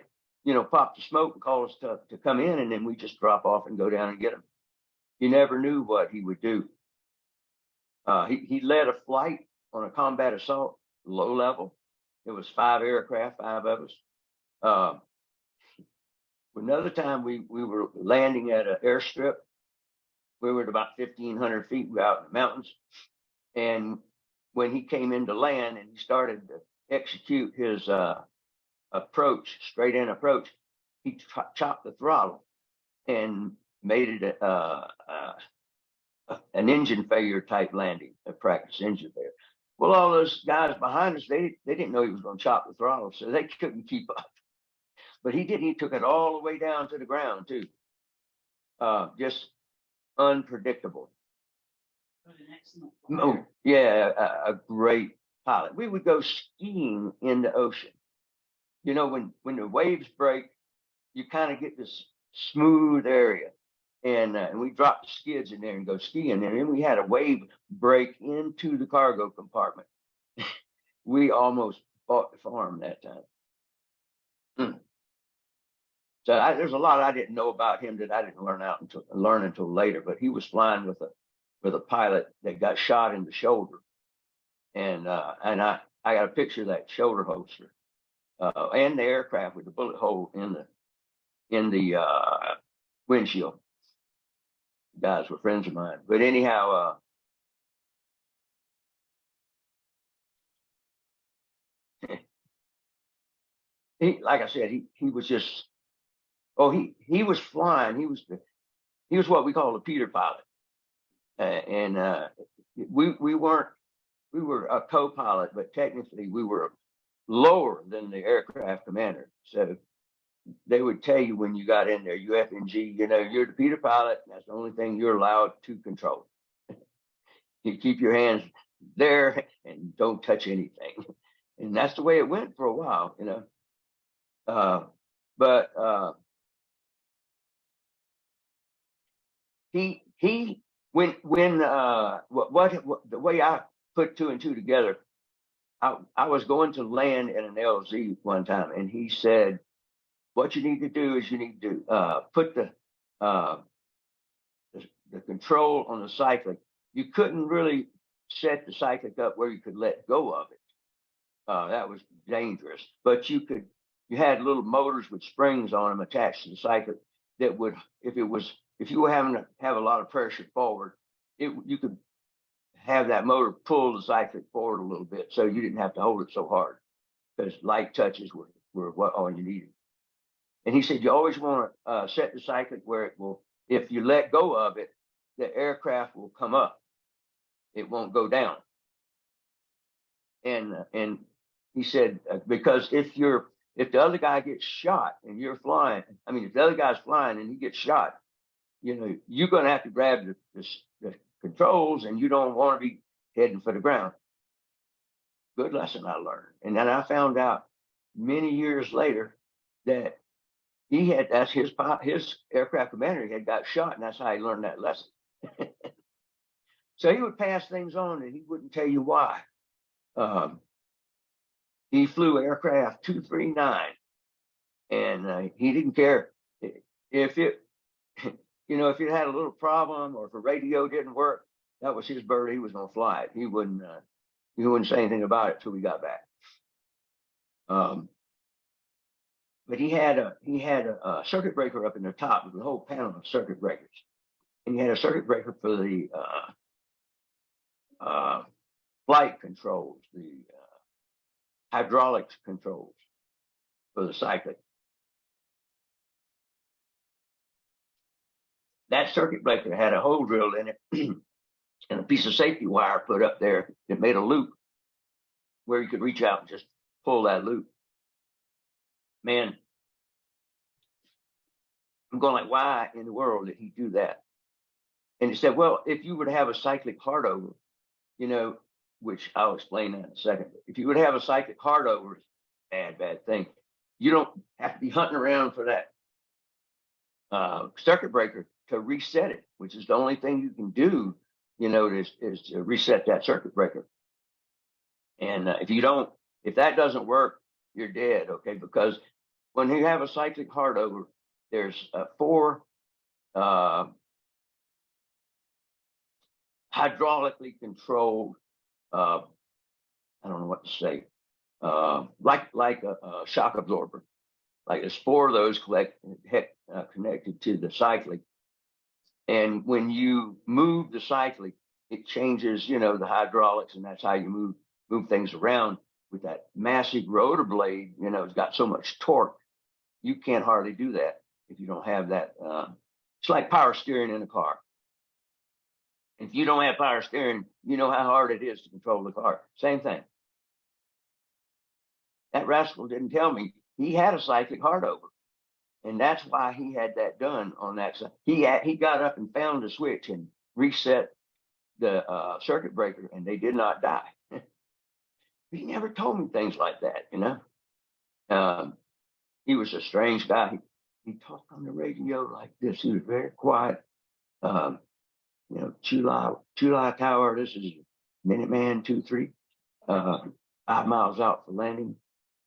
pop the smoke and call us to come in, and then we just drop off and go down and get them. You never knew what he would do. He led a flight on a combat assault, low level. It was 5 aircraft, 5 of us. Another time we were landing at an airstrip. We were at about 1,500 feet. We were out in the mountains. And when he came in to land and he started to execute his straight in approach, he chopped the throttle and made it an engine failure type landing, a practice engine failure. Well, all those guys behind us, they didn't know he was going to chop the throttle, so they couldn't keep up. But he did. He took it all the way down to the ground too. Just unpredictable. Oh, yeah, a great pilot. We would go skiing in the ocean. When the waves break, you kind of get this smooth area, and we drop the skids in there and go skiing. And then we had a wave break into the cargo compartment. We almost bought the farm that time. So there's a lot I didn't know about him that I didn't learn until later. But he was flying with a pilot that got shot in the shoulder, and I got a picture of that shoulder holster and the aircraft with the bullet hole in the windshield. Guys were friends of mine. But anyhow, like I said, he was just. Oh, he was flying. He was what we call a Peter pilot, and we weren't. We were a co-pilot, but technically we were lower than the aircraft commander. So they would tell you when you got in there, UFNG, you're the Peter pilot. And that's the only thing you're allowed to control. You keep your hands there and don't touch anything. And that's the way it went for a while, But he when the way I put 2 and 2 together, I was going to land in an LZ one time, and he said, "What you need to do is you need to put the the control on the cyclic, you couldn't really set the cyclic up where you could let go of it. That was dangerous. But you had little motors with springs on them attached to the cyclic that would, if you were having to have a lot of pressure forward, you could have that motor pull the cyclic forward a little bit, so you didn't have to hold it so hard, because light touches were what all you needed. And he said, you always want to set the cyclic where it will, if you let go of it, the aircraft will come up. It won't go down. And he said, because if the other guy gets shot and you're flying, I mean, if the other guy's flying and he gets shot, you're going to have to grab the controls, and you don't want to be heading for the ground. Good lesson I learned. And then I found out many years later that that's his aircraft commander had got shot, and that's how he learned that lesson. So he would pass things on, and he wouldn't tell you why. He flew aircraft 239, and he didn't care if it, if it had a little problem or if a radio didn't work. That was his bird. He was going to fly it. He wouldn't say anything about it till we got back. But he had a circuit breaker up in the top with a whole panel of circuit breakers, and he had a circuit breaker for the flight controls, the hydraulics controls for the cyclic. That circuit breaker had a hole drilled in it and a piece of safety wire put up there that made a loop where you could reach out and just pull that loop. Man, I'm going like, why in the world did he do that? And he said, well, if you would have a cyclic hard over, which I'll explain that in a second. If you would have a cyclic hard over, it's a bad thing. You don't have to be hunting around for that circuit breaker to reset it, which is the only thing you can do, is to reset that circuit breaker. And if that doesn't work, you're dead, okay? Because when you have a cyclic hard over, there's 4 hydraulically controlled, I don't know what to say, like a shock absorber. Like there's 4 of those connected to the cyclic. And when you move the cyclic, it changes, the hydraulics, and that's how you move things around. With that massive rotor blade, it's got so much torque, you can't hardly do that if you don't have that. It's like power steering in a car. If you don't have power steering, you know how hard it is to control the car. Same thing. That rascal didn't tell me he had a cyclic hard over, and that's why he had that done on that side. He got up and found the switch and reset the circuit breaker, and they did not die. He never told me things like that, He was a strange guy. He talked on the radio like this. He was very quiet. Chulai Tower, this is Minuteman 2-3, 5 miles out for landing.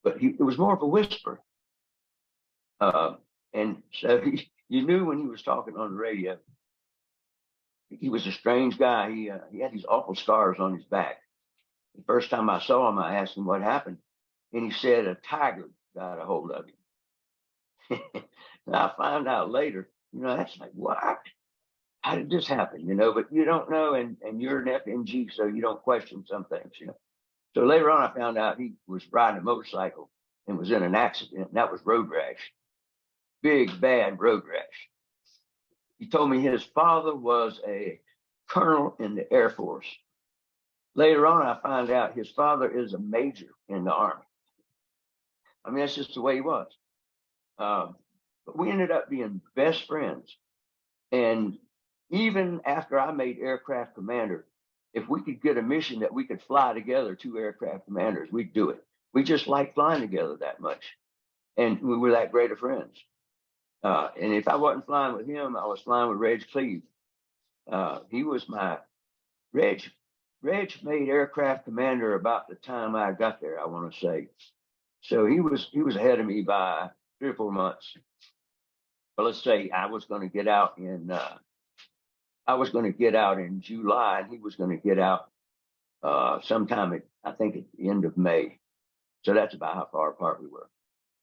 But it was more of a whisper. And so you knew when he was talking on the radio. He was a strange guy. He had these awful scars on his back. The first time I saw him, I asked him what happened. And he said a tiger got a hold of him. And I found out later, that's like, what? How did this happen? But you don't know, and you're an FNG, so you don't question some things, So later on, I found out he was riding a motorcycle and was in an accident, and that was road rash. Big, bad road rash. He told me his father was a colonel in the Air Force. Later on, I found out his father is a major in the Army. I mean, that's just the way he was. But we ended up being best friends. And even after I made aircraft commander, if we could get a mission that we could fly together, 2 aircraft commanders, we'd do it. We just liked flying together that much. And we were that great of friends. And if I wasn't flying with him, I was flying with Reg Cleve. He was my Reg. Reg made aircraft commander about the time I got there, I want to say. So he was ahead of me by 3 or 4 months. But let's say I was going to get out in I was going to get out in July, and he was going to get out sometime I think at the end of May. So that's about how far apart we were.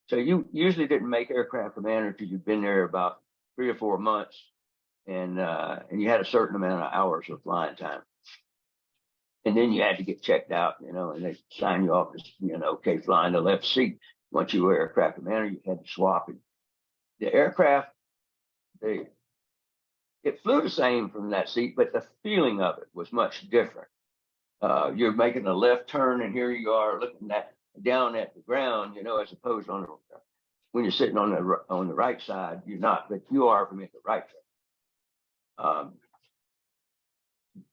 So you usually didn't make aircraft commander until you've been there about 3 or 4 months, and you had a certain amount of hours of flying time. And then you had to get checked out, and they sign you off as, okay, flying the left seat. Once you were aircraft commander, you had to swap it. The aircraft, it flew the same from that seat, but the feeling of it was much different. You're making a left turn, and here you are looking down at the ground, as opposed when you're sitting on the right side, you're not, but you are from the right side.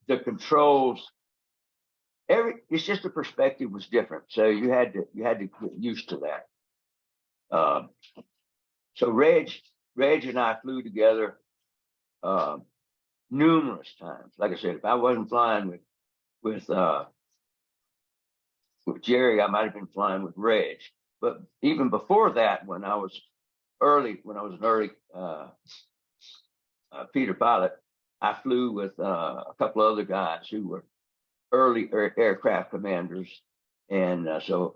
The controls, it's just the perspective was different, so you had to get used to that. So Reg and I flew together numerous times. Like I said, if I wasn't flying with Jerry, I might have been flying with Reg. But even before that, when I was an early Peter pilot, I flew with a couple of other guys who were early aircraft commanders, and so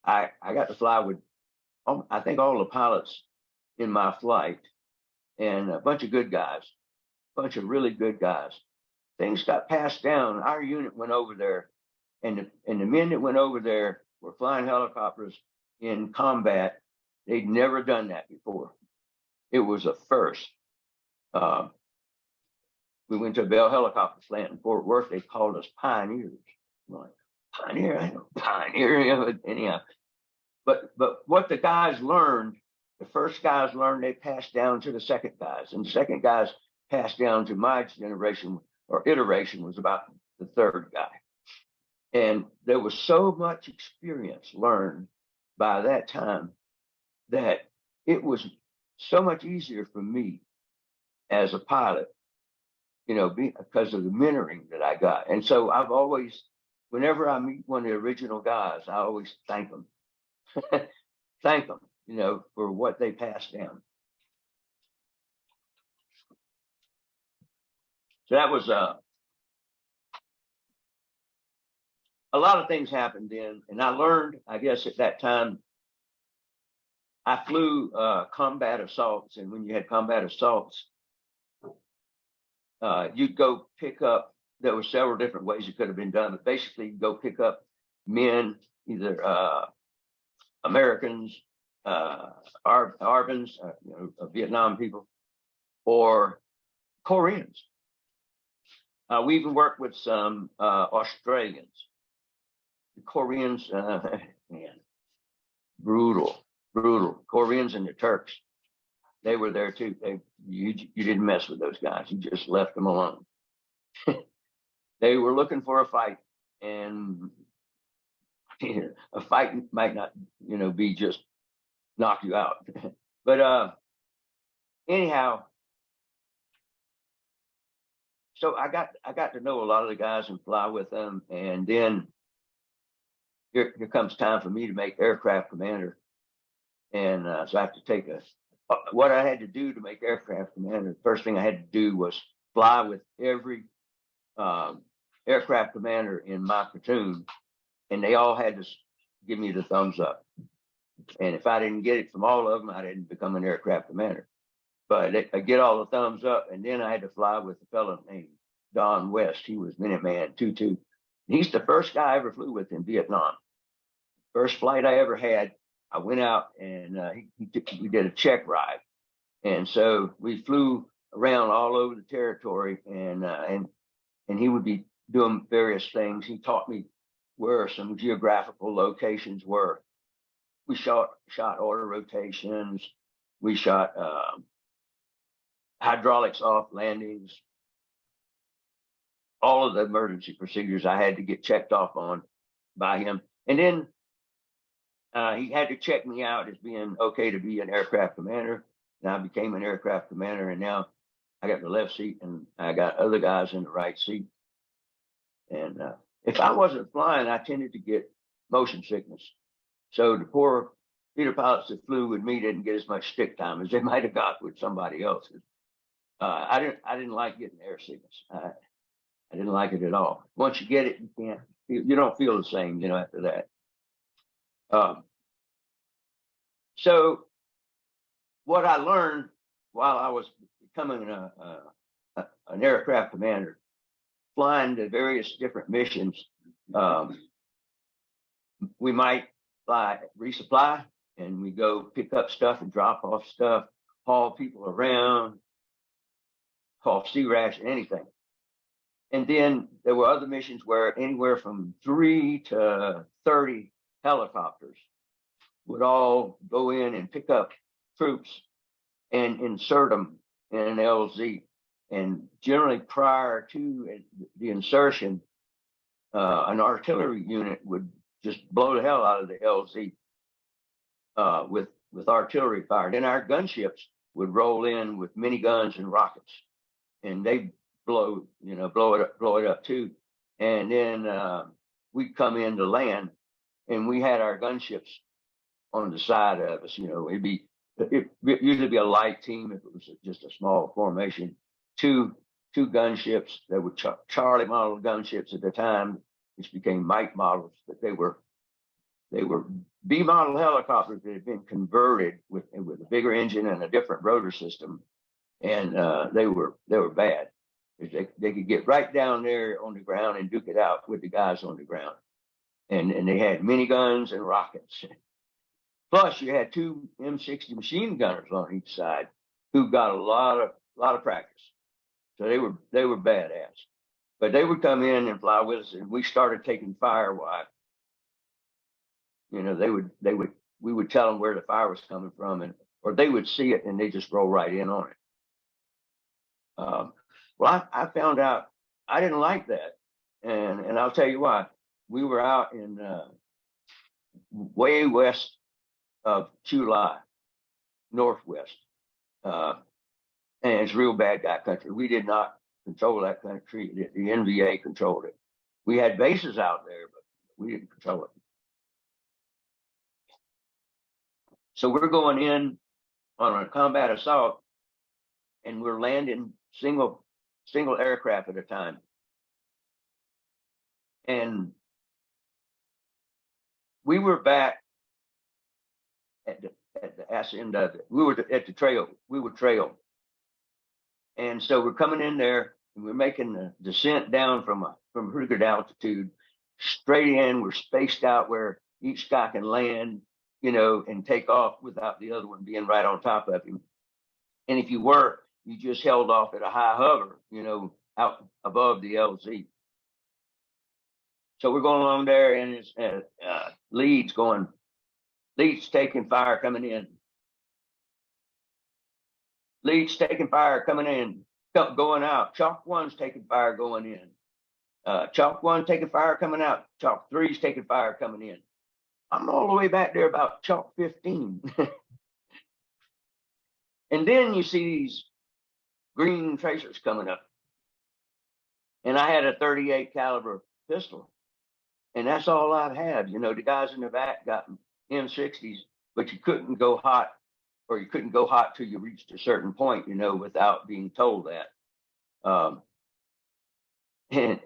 I got to fly with I think all the pilots in my flight, and a bunch of good guys, a bunch of really good guys. Things got passed down. Our unit went over there, and the men that went over there were flying helicopters in combat. They'd never done that before. It was a first. We went to a Bell helicopter plant in Fort Worth. They called us pioneers. I'm like, pioneer? I know pioneer. Anyhow, but what the guys learned, the first guys learned, they passed down to the second guys, and the second guys passed down to my generation or iteration was about the third guy. And there was so much experience learned by that time that it was so much easier for me as a pilot, because of the mentoring that I got. And so I've always, whenever I meet one of the original guys, I always thank them. Thank them, for what they passed down. So that was a lot of things happened then, and I learned, I guess, at that time. I flew combat assaults, and when you had combat assaults, you'd go pick up. There were several different ways it could have been done, but basically, you'd go pick up men, either Americans, Arbans, Vietnam people, or Koreans. We even worked with some Australians. The Koreans, man, brutal. Koreans and the Turks, they were there too. You didn't mess with those guys. You just left them alone. They were looking for a fight, and a fight might not, be just knock you out. But anyhow, so I got to know a lot of the guys and fly with them, and then here comes time for me to make aircraft commander. And so I have to take what I had to do to make aircraft commander. The first thing I had to do was fly with every aircraft commander in my platoon, and they all had to give me the thumbs up. And if I didn't get it from all of them, I didn't become an aircraft commander. But I get all the thumbs up, and then I had to fly with a fellow named Don West. He was Minuteman 22. He's the first guy I ever flew with in Vietnam. First flight I ever had. I went out and we did a check ride, and so we flew around all over the territory, and he would be doing various things. He taught me where some geographical locations were. We shot order rotations. We shot hydraulics off landings. All of the emergency procedures I had to get checked off on by him, and then. He had to check me out as being okay to be an aircraft commander. And I became an aircraft commander, and now I got the left seat, and I got other guys in the right seat. And if I wasn't flying, I tended to get motion sickness. So the poor Peter pilots that flew with me didn't get as much stick time as they might have got with somebody else. I didn't like getting air sickness. I didn't like it at all. Once you get it, you don't feel the same, you know, after that. So what I learned while I was becoming an aircraft commander, flying to various different missions, we might fly resupply, and we go pick up stuff and drop off stuff, haul people around, haul sea ration, anything. And then there were other missions where anywhere from 3 to 30 helicopters would all go in and pick up troops and insert them in an LZ. And generally prior to the insertion, an artillery unit would just blow the hell out of the LZ with artillery fire. Then our gunships would roll in with miniguns and rockets, and they blow it up too. And then we'd come in to land, and we had our gunships on the side of us. You know, it'd usually be a light team if it was just a small formation. Two gunships that were Charlie model gunships at the time, which became Mike models, but they were B model helicopters that had been converted with a bigger engine and a different rotor system, and they were bad. They could get right down there on the ground and duke it out with the guys on the ground, and they had miniguns and rockets. Plus, you had 2 M60 machine gunners on each side who got a lot of practice. So they were badass. But they would come in and fly with us, and we started taking fire while, you know, we would tell them where the fire was coming from, or they would see it and they just roll right in on it. Well, I found out I didn't like that, and I'll tell you why. We were out in way west of Chulai, northwest, and it's real bad guy country. We did not control that country. The NVA controlled it. We had bases out there, but we didn't control it. So we're going in on a combat assault, and we're landing single aircraft at a time. And we were back at the ass end of it. We were at the trail. We were trail. And so we're coming in there, and we're making the descent down from pretty good altitude straight in. We're spaced out where each guy can land, you know, and take off without the other one being right on top of him. And if you were, you just held off at a high hover, you know, out above the LZ. So we're going along there, and it's leads taking fire coming in. Leads taking fire coming in, going out. Chalk 1's taking fire going in. Chalk 1 taking fire coming out. Chalk 3's taking fire coming in. I'm all the way back there about Chalk 15. And then you see these green tracers coming up. And I had a 38 caliber pistol. And that's all I'd had. You know, the guys in the back got M60s, but you couldn't go hot, or you couldn't go hot till you reached a certain point, you know, without being told that. And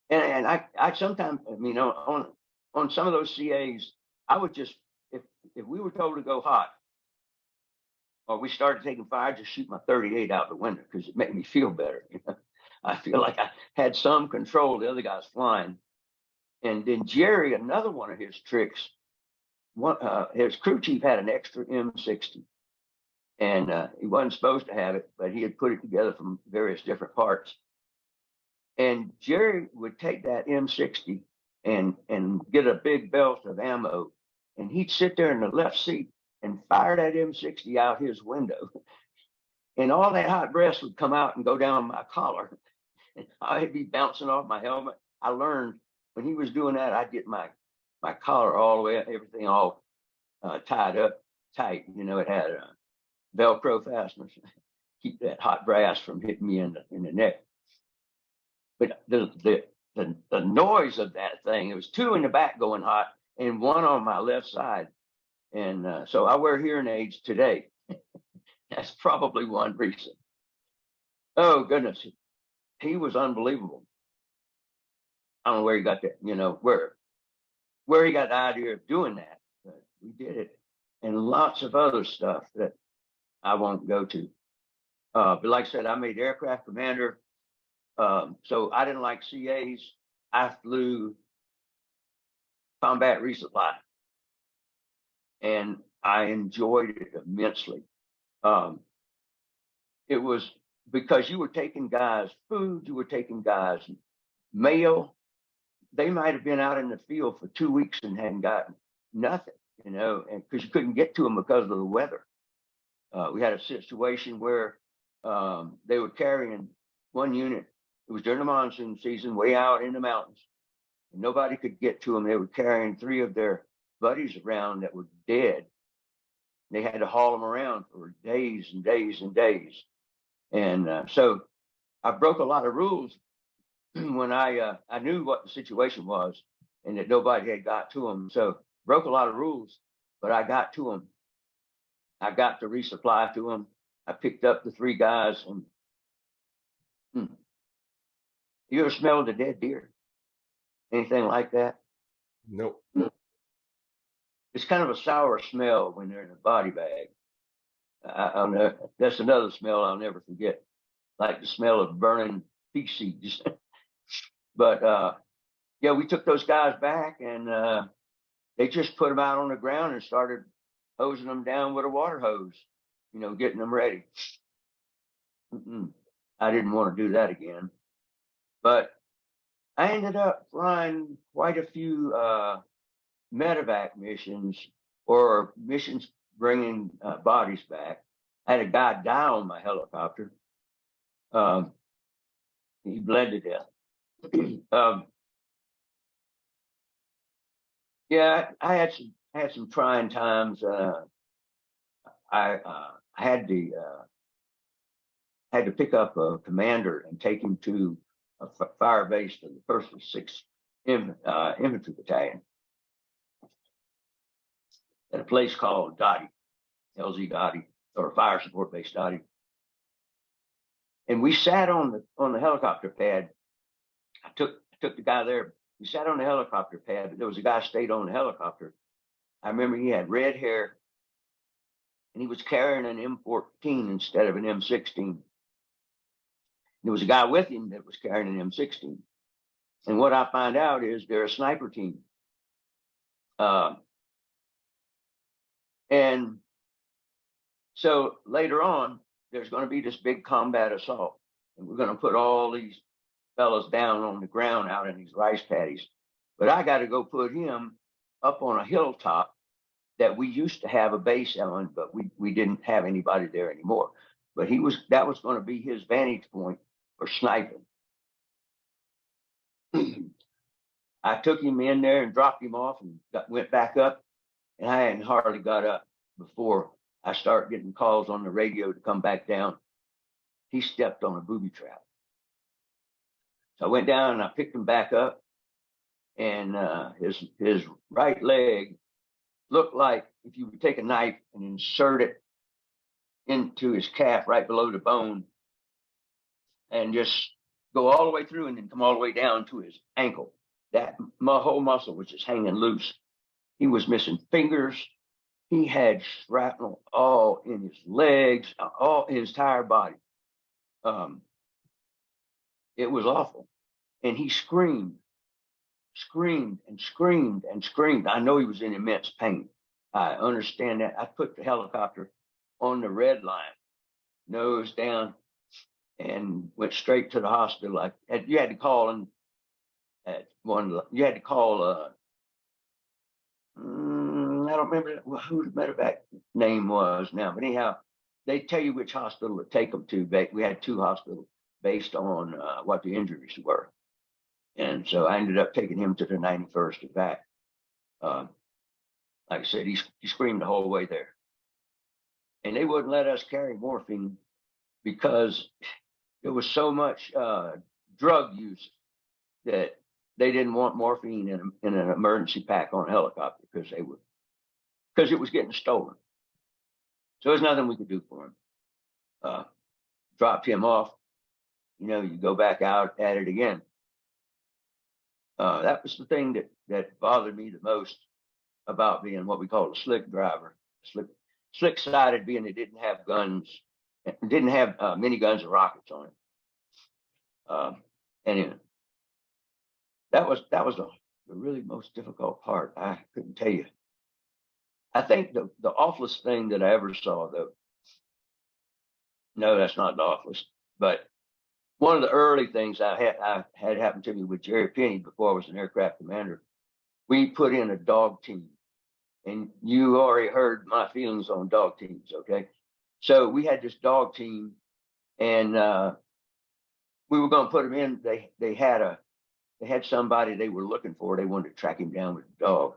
I sometimes, I mean, on some of those CAs, I would just, if we were told to go hot, or we started taking fire, just shoot my 38 out the window, because it made me feel better. You know? I feel like I had some control. The other guy's flying. And then Jerry, another one of his tricks, his crew chief had an extra M60. And he wasn't supposed to have it, but he had put it together from various different parts. And Jerry would take that M60 and get a big belt of ammo, and he'd sit there in the left seat and fire that M60 out his window. And all that hot breath would come out and go down my collar. And I'd be bouncing off my helmet. I learned when he was doing that, I'd get my collar all the way up, everything all tied up tight. You know, it had Velcro fasteners, keep that hot brass from hitting me in the neck. But the noise of that thing, it was 2 in the back going hot and 1 on my left side. And so I wear hearing aids today. That's probably one reason. Oh goodness, he was unbelievable. I don't know where he got that, where he got the idea of doing that, but we did it, and lots of other stuff that I won't go to. But like I said, I made aircraft commander. So I didn't like CAs. I flew combat resupply, and I enjoyed it immensely. Um, it was because you were taking guys food, you were taking guys mail. They might have been out in the field for 2 weeks and hadn't gotten nothing, and because you couldn't get to them because of the weather. We had a situation where they were carrying one unit. It was during the monsoon season, way out in the mountains, and nobody could get to them. They were carrying 3 of their buddies around that were dead. They had to haul them around for days and days and days. And so I broke a lot of rules when I knew what the situation was and that nobody had got to them. So broke a lot of rules, but I got to them. I got to resupply to them. I picked up the 3 guys, and you ever smelled a dead deer? Anything like that? Nope. It's kind of a sour smell when they're in a body bag. I'll never, that's another smell I'll never forget, like the smell of burning pea seeds. But yeah, we took those guys back, and they just put them out on the ground and started hosing them down with a water hose, getting them ready. I didn't want to do that again. But I ended up flying quite a few medevac missions, or missions bringing bodies back. I had a guy die on my helicopter. He bled to death. Yeah, I had some trying times. I had to pick up a commander and take him to a fire base to the First and Sixth Infantry Battalion at a place called Dottie, LZ Dottie, or Fire Support Base Dottie. And we sat on the helicopter pad. I took the guy there. We sat on the helicopter pad, but there was a guy stayed on the helicopter. I remember he had red hair, and he was carrying an M14 instead of an M16. There was a guy with him that was carrying an M16. And what I find out is they're a sniper team. And so later on, there's going to be this big combat assault, and we're going to put all these fellas down on the ground out in these rice paddies. But I got to go put him up on a hilltop that we used to have a base on, but we didn't have anybody there anymore. But that was going to be his vantage point for sniping. I took him in there and dropped him off and went back up, and I hadn't hardly got up before I started getting calls on the radio to come back down. He stepped on a booby trap. So I went down and I picked him back up, and his right leg looked like if you would take a knife and insert it into his calf right below the bone and just go all the way through and then come all the way down to his ankle. That my whole muscle was just hanging loose. He was missing fingers. He had shrapnel all in his legs, all in his entire body. It was awful. And he screamed and screamed and screamed. I know he was in immense pain. I understand that. I put the helicopter on the red line, nose down, and went straight to the hospital. You had to call and you had to call I don't remember who the medevac name was now, but anyhow, they tell you which hospital to take them to. We had 2 hospitals based on what the injuries were. And so I ended up taking him to the 91st and back. Like I said, he screamed the whole way there. And they wouldn't let us carry morphine because there was so much drug use that they didn't want morphine in an emergency pack on a helicopter because it was getting stolen. So there's nothing we could do for him. Dropped him off. you go back out at it again. That was the thing that bothered me the most about being what we call a slick driver. Slick sided being it didn't have guns, didn't have mini guns and rockets on it. Anyway, that was the really most difficult part. I couldn't tell you. I think the awfulest thing that I ever saw, though, no, that's not the awfulest, but one of the early things I had happened to me with Jerry Penny before I was an aircraft commander. We put in a dog team, and you already heard my feelings on dog teams. Okay, so we had this dog team, and we were going to put them in. They had somebody they were looking for. They wanted to track him down with the dog.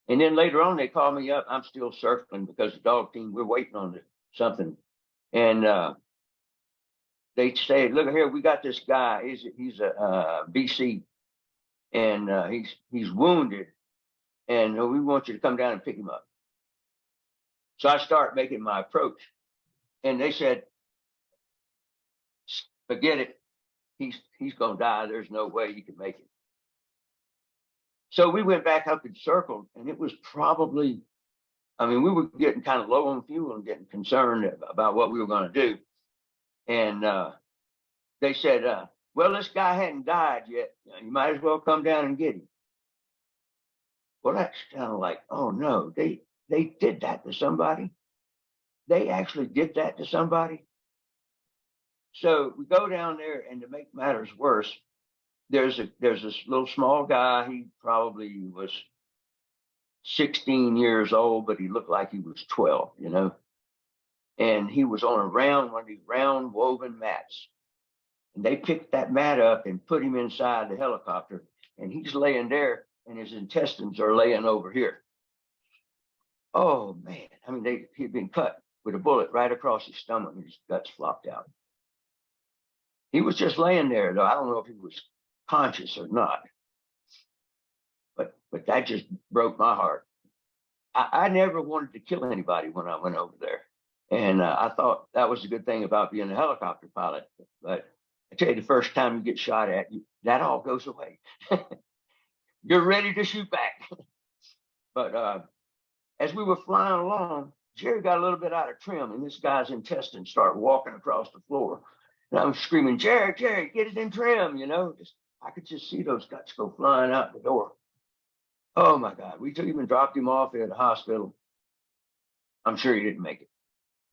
And then later on, they called me up. I'm still circling because the dog team, we're waiting on something. And they say, look here, we got this guy. He's a BC, and he's wounded, and we want you to come down and pick him up. So I start making my approach, and they said, forget it. He's going to die. There's no way you can make it. So we went back up and circled, and it was probably, we were getting kind of low on fuel and getting concerned about what we were going to do. And they said, well, this guy hadn't died yet. You might as well come down and get him. Well, that's kind of like, oh no, they did that to somebody. They actually did that to somebody. So we go down there, and to make matters worse, there's this little small guy. He probably was 16 years old, but he looked like he was 12, and he was on one of these round woven mats. And they picked that mat up and put him inside the helicopter, and he's laying there, and his intestines are laying over here. Oh man, he'd been cut with a bullet right across his stomach, and his guts flopped out. He was just laying there, though. I don't know if he was conscious or not, but that just broke my heart. I never wanted to kill anybody when I went over there, and I thought that was a good thing about being a helicopter pilot. But I tell you, the first time you get shot at, that all goes away. You're ready to shoot back. But as we were flying along, Jerry got a little bit out of trim, and this guy's intestines started walking across the floor. And I'm screaming, Jerry, get it in trim, I could just see those guts go flying out the door. Oh my God. We took him and dropped him off at the hospital. I'm sure he didn't make it.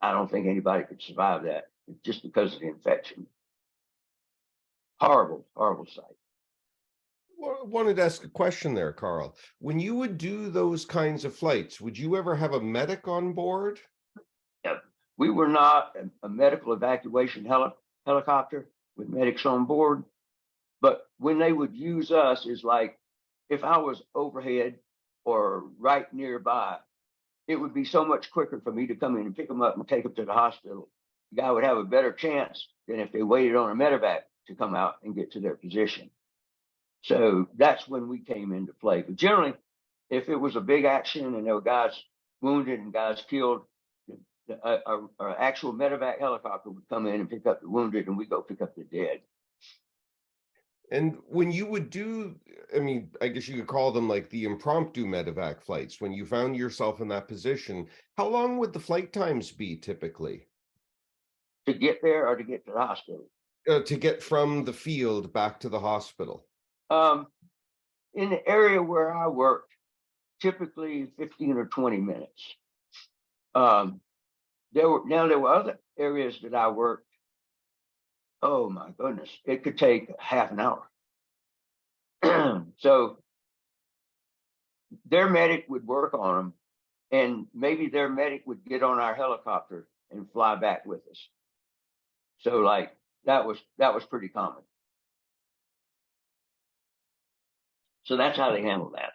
I don't think anybody could survive that just because of the infection. Horrible, horrible sight. Well, I wanted to ask a question there, Carl. When you would do those kinds of flights, would you ever have a medic on board? Yeah, we were not a medical evacuation helicopter with medics on board. But when they would use us is like, if I was overhead or right nearby, it would be so much quicker for me to come in and pick them up and take them to the hospital. The guy would have a better chance than if they waited on a medevac to come out and get to their position. So that's when we came into play. But generally, if it was a big action and there were guys wounded and guys killed, an actual medevac helicopter would come in and pick up the wounded, and we go pick up the dead. And when you would do, I guess you could call them like the impromptu medevac flights, when you found yourself in that position, how long would the flight times be typically? To get there or to get to the hospital? To get from the field back to the hospital. In the area where I worked, typically 15 or 20 minutes. There were other areas that I worked. Oh my goodness, it could take half an hour. So their medic would work on them, and maybe their medic would get on our helicopter and fly back with us. So like that was pretty common. So that's how they handle that.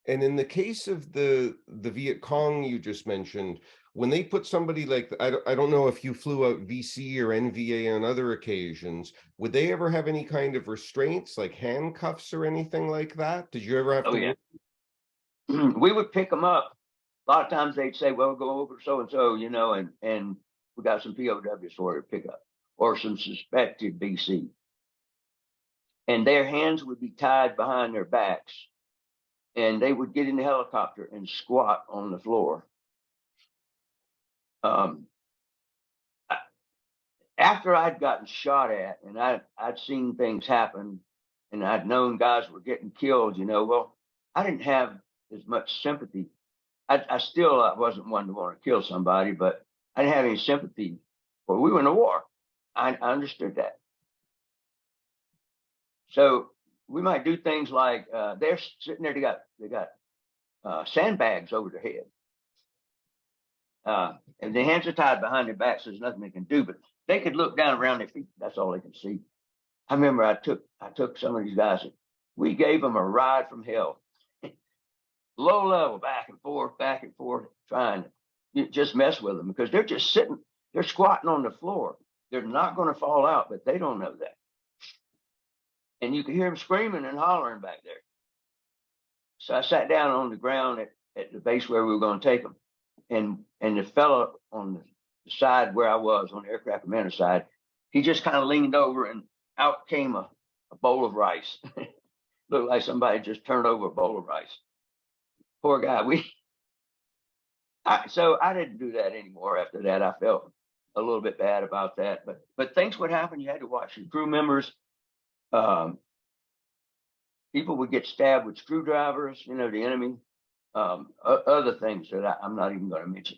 And in the case of the Viet Cong you just mentioned, when they put somebody like, I don't know if you flew out VC or NVA on other occasions, would they ever have any kind of restraints like handcuffs or anything like that? Did you ever have to? Yeah. we would pick them up. A lot of times they'd say, well, go over so-and-so, you know, and we got some POWs for you to pick up, or some suspected BC. And their hands would be tied behind their backs, and they would get in the helicopter and squat on the floor. After I'd gotten shot at and I'd seen things happen and I'd known guys were getting killed, you know, well, I didn't have as much sympathy. I still wasn't one to want to kill somebody, but I didn't have any sympathy for we were in a war. I understood that. So we might do things like they're sitting there, they got sandbags over their head. And their hands are tied behind their backs, so there's nothing they can do, but they could look down around their feet. That's all they can see. I remember I took some of these guys, and we gave them a ride from hell. Low level, back and forth, trying to just mess with them because they're just sitting, they're squatting on the floor. They're not going to fall out, but they don't know that. And you can hear them screaming and hollering back there. So I sat down on the ground at the base where we were going to take them. And the fellow on the side where I was, on the aircraft commander side, he just kind of leaned over and out came a bowl of rice. Looked like somebody just turned over a bowl of rice. Poor guy. So I didn't do that anymore after that. I felt a little bit bad about that. But things would happen. You had to watch your crew members. People would get stabbed with screwdrivers, you know, the enemy. Other things that I'm not even going to mention.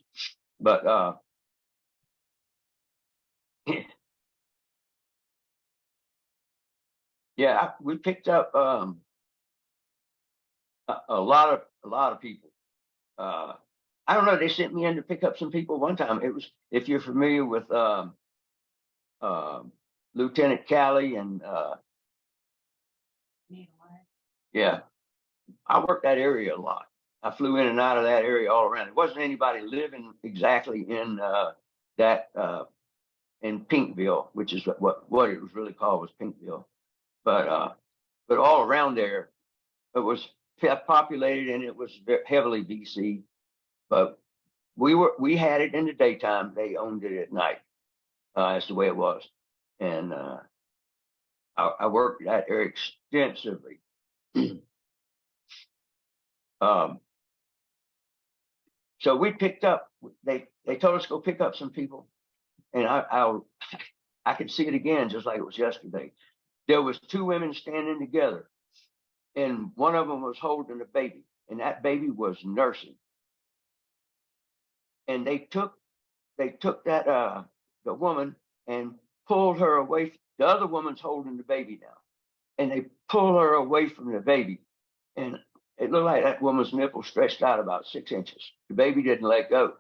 But yeah, we picked up a lot of people. I don't know. They sent me in to pick up some people one time. It was, if you're familiar with Lieutenant Callie and yeah, I worked that area a lot. I flew in and out of that area all around. There wasn't anybody living exactly in in Pinkville, which is what it was really called, was Pinkville. But all around there, it was populated and it was heavily BC. But we had it in the daytime. They owned it at night. That's the way it was. And I worked that area extensively. So we picked up. They told us to go pick up some people, and I could see it again, just like it was yesterday. There was two women standing together, and one of them was holding a baby, and that baby was nursing. And they took that the woman and pulled her away. The other woman's holding the baby now, and they pull her away from the baby, and it looked like that woman's nipple stretched out about 6 inches. The baby didn't let go,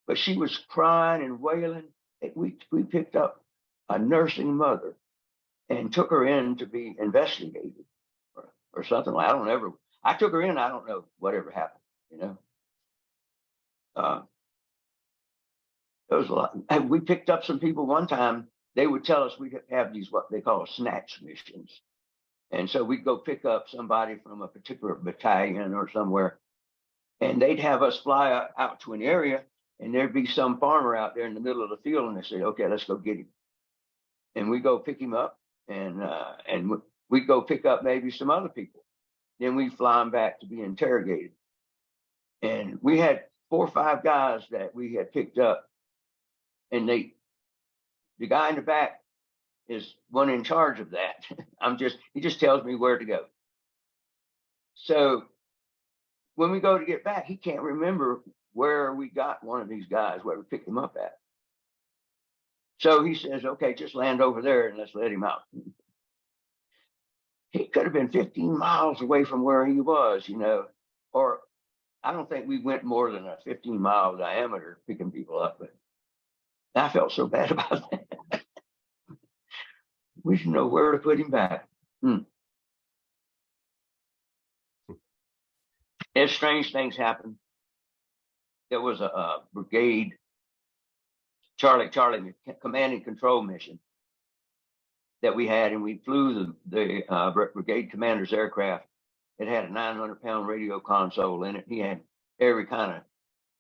but she was crying and wailing. We picked up a nursing mother and took her in to be investigated or something like. I took her in. I don't know whatever happened. You know, there was a lot. And we picked up some people one time. They would tell us we'd have these what they call snatch missions. And so we'd go pick up somebody from a particular battalion or somewhere, and they'd have us fly out to an area, and there'd be some farmer out there in the middle of the field, and they say, okay, let's go get him. And we go pick him up, and we'd go pick up maybe some other people. Then we'd fly them back to be interrogated. And we had 4 or 5 guys that we had picked up, and the guy in the back is one in charge of that. He just tells me where to go. So when we go to get back, he can't remember where we got one of these guys, where we picked him up at. So he says, okay, just land over there and let's let him out. He could have been 15 miles away from where he was, you know, or I don't think we went more than a 15-mile diameter picking people up, but I felt so bad about that. We didn't know where to put him back. As strange things happened, there was a brigade, Charlie command and control mission that we had, and we flew the brigade commander's aircraft It had a 900-pound radio console in it. He had every kind of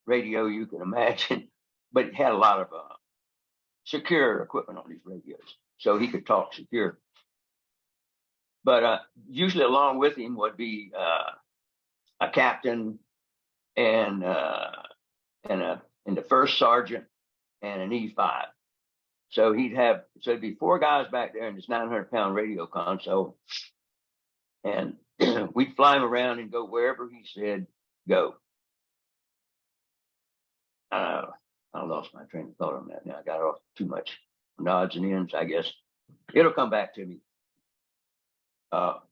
radio you can imagine, but it had a lot of secure equipment on these radios, so he could talk secure. But usually along with him would be a captain and the first sergeant and an E5. So it'd be 4 guys back there in this 900-pound radio console, and we'd fly him around and go wherever he said go. I lost my train of thought on that. Now I got off too much nods and ends. I guess it'll come back to me. Well,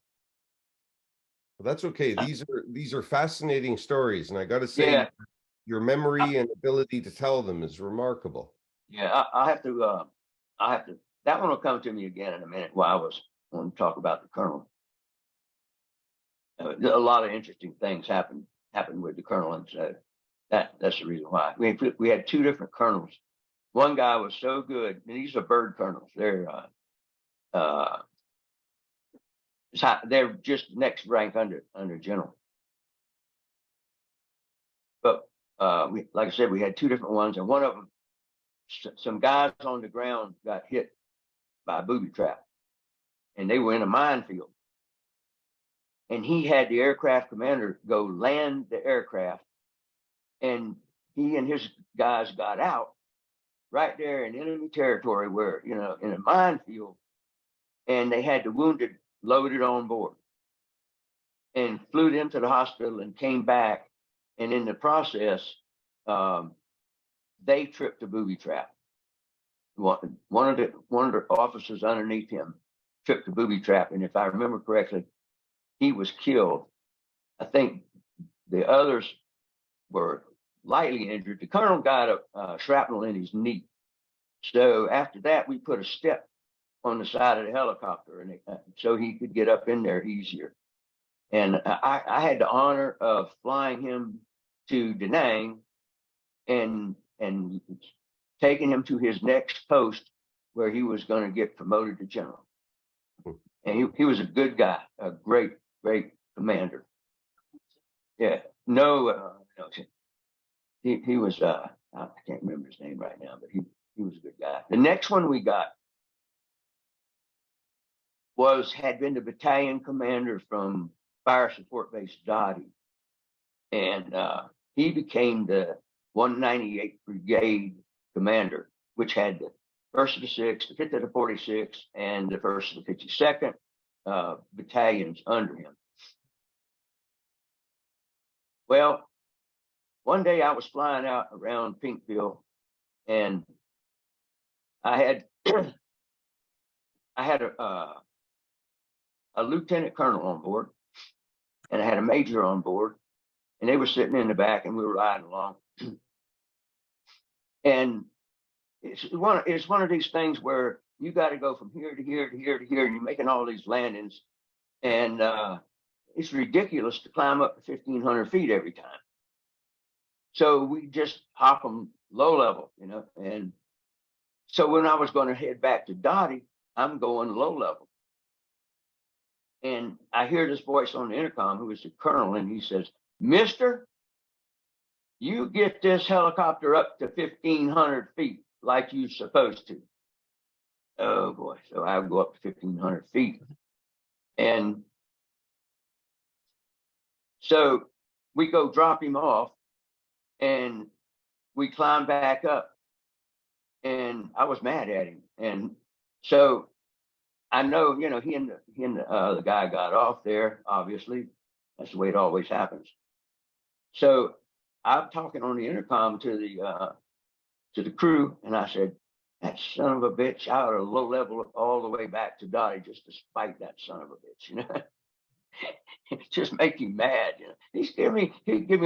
that's okay. These are fascinating stories, and I got to say, yeah, your memory and ability to tell them is remarkable. yeah. I have to. That one will come to me again in a minute. While I want to talk about the colonel. A lot of interesting things happened with the colonel, and so that's the reason why. We had 2 different colonels. One guy was so good, and these are bird colonels. They're just next rank under general. But like I said, we had 2 different ones, and one of them, some guys on the ground got hit by a booby trap, and they were in a minefield. And he had the aircraft commander go land the aircraft, and he and his guys got out right there in enemy territory, where, in a minefield, and they had the wounded loaded on board and flew them to the hospital and came back. And in the process, they tripped a booby trap. One of the officers underneath him tripped the booby trap, and if I remember correctly, he was killed. I think the others were lightly injured. The colonel got a shrapnel in his knee. So after that, we put a step on the side of the helicopter, and so he could get up in there easier. And I had the honor of flying him to Da Nang and taking him to his next post, where he was going to get promoted to general. And he was a good guy, a great commander. Yeah, no, he was, I can't remember his name right now, but he was a good guy. The next one we got had been the battalion commander from Fire Support Base Dottie. And he became the 198th Brigade commander, which had the 1st of the 6th, the 5th of the 46th, and the 1st of the 52nd battalions under him. Well, one day I was flying out around Pinkville, and I had a lieutenant colonel on board, and I had a major on board, and they were sitting in the back, and we were riding along. And it's one of these things where you got to go from here to here to here to here, and you're making all these landings, and it's ridiculous to climb up to 1,500 feet every time. So we just hop them low level, And so when I was going to head back to Dottie, I'm going low level. And I hear this voice on the intercom, who is the colonel, and he says, "Mister, you get this helicopter up to 1,500 feet like you're supposed to." Oh boy. So I go up to 1,500 feet. And so we go drop him off, and we climb back up. And I was mad at him. And so I know, he and the guy got off there, obviously. That's the way it always happens. So I'm talking on the intercom to the crew, and I said, "That son of a bitch, I ought to low level all the way back to Dottie just to spite that son of a bitch, Just make him mad, He'd give me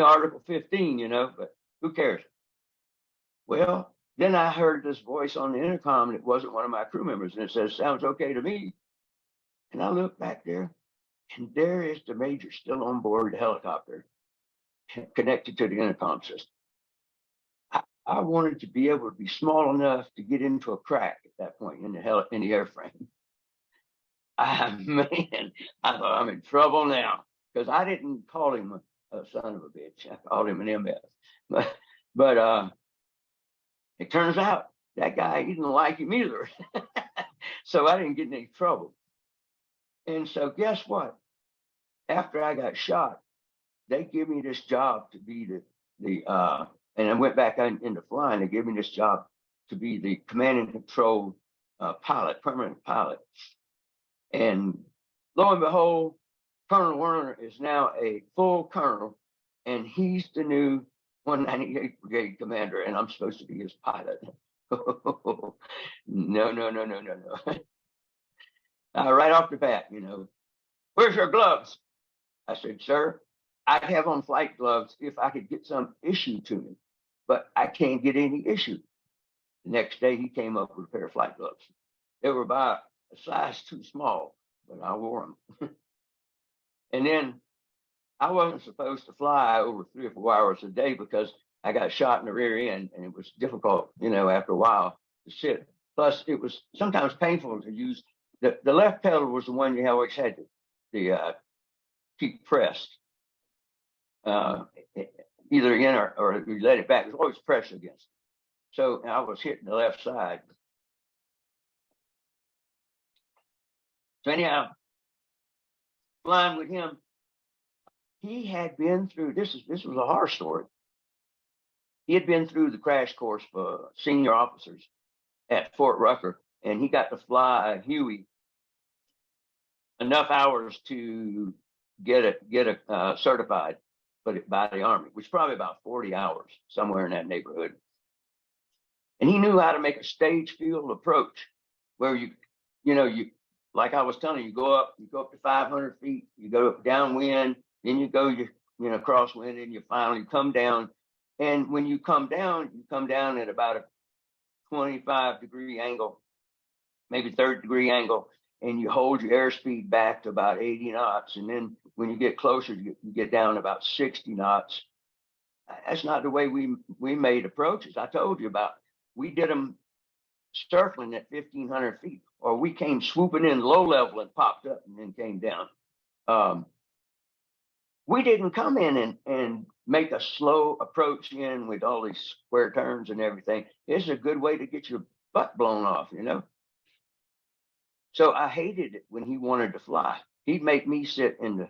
Article 15, but who cares? Well, then I heard this voice on the intercom, and it wasn't one of my crew members, and it says, "Sounds okay to me." And I look back there, and there is the major still on board the helicopter, connected to the intercom system. I wanted to be able to be small enough to get into a crack at that point in the airframe. Man, I thought, I'm in trouble now, because I didn't call him a son of a bitch. I called him an MF. But it turns out that guy, he didn't like him either. So I didn't get in any trouble. And so guess what? After I got shot, they give me this job to be and I went back into flying. They gave me this job to be the command and control pilot, permanent pilot. And lo and behold, Colonel Werner is now a full colonel, and he's the new 198th Brigade commander, and I'm supposed to be his pilot. No. Right off the bat, where's your gloves? I said, sir, I'd have on flight gloves if I could get some issued to me, but I can't get any issued. The next day, he came up with a pair of flight gloves. They were about a size too small, but I wore them. And then I wasn't supposed to fly over 3 or 4 hours a day because I got shot in the rear end, and it was difficult, after a while to sit. Plus, it was sometimes painful to use. The left pedal was the one you always had to keep pressed, either in or you let it back. It was always pressed against. So I was hitting the left side. So anyhow, flying with him, he had been through, this was a horror story. He had been through the crash course for senior officers at Fort Rucker, and he got to fly a Huey enough hours to get it certified, but by the Army, which is probably about 40 hours, somewhere in that neighborhood. And he knew how to make a stage field approach where you like I was telling you, you go up to 500 feet, you go downwind, then you go, crosswind, and you finally come down. And when you come down at about a 25-degree angle, maybe 30-degree angle, and you hold your airspeed back to about 80 knots. And then when you get closer, you get down to about 60 knots. That's not the way we made approaches. I told you about. We did them circling at 1,500 feet, or we came swooping in low level and popped up and then came down. We didn't come in and make a slow approach in with all these square turns and everything. It's a good way to get your butt blown off, So I hated it when he wanted to fly. He'd make me sit in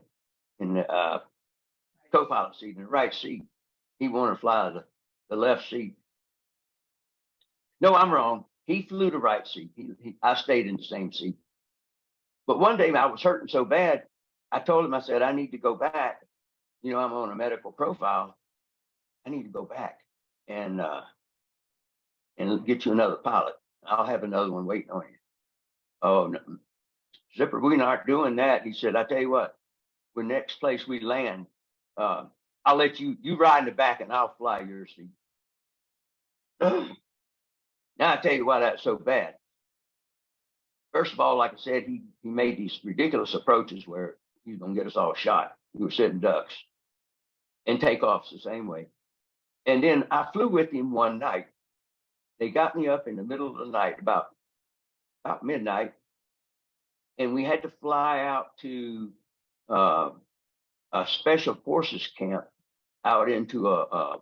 the co-pilot seat, in the right seat. He wanted to fly the left seat. No, I'm wrong. He flew the right seat. I stayed in the same seat. But one day I was hurting so bad, I told him, I said, I need to go back. I'm on a medical profile. I need to go back and get you another pilot. I'll have another one waiting on you. Oh, no. Zipper, we're not doing that. He said, I tell you what, the next place we land, I'll let you ride in the back and I'll fly your seat. Now I tell you why that's so bad. First of all, like I said, he made these ridiculous approaches where he was gonna get us all shot. We were sitting ducks, and takeoffs the same way. And then I flew with him one night. They got me up in the middle of the night, about midnight, and we had to fly out to a special forces camp out into a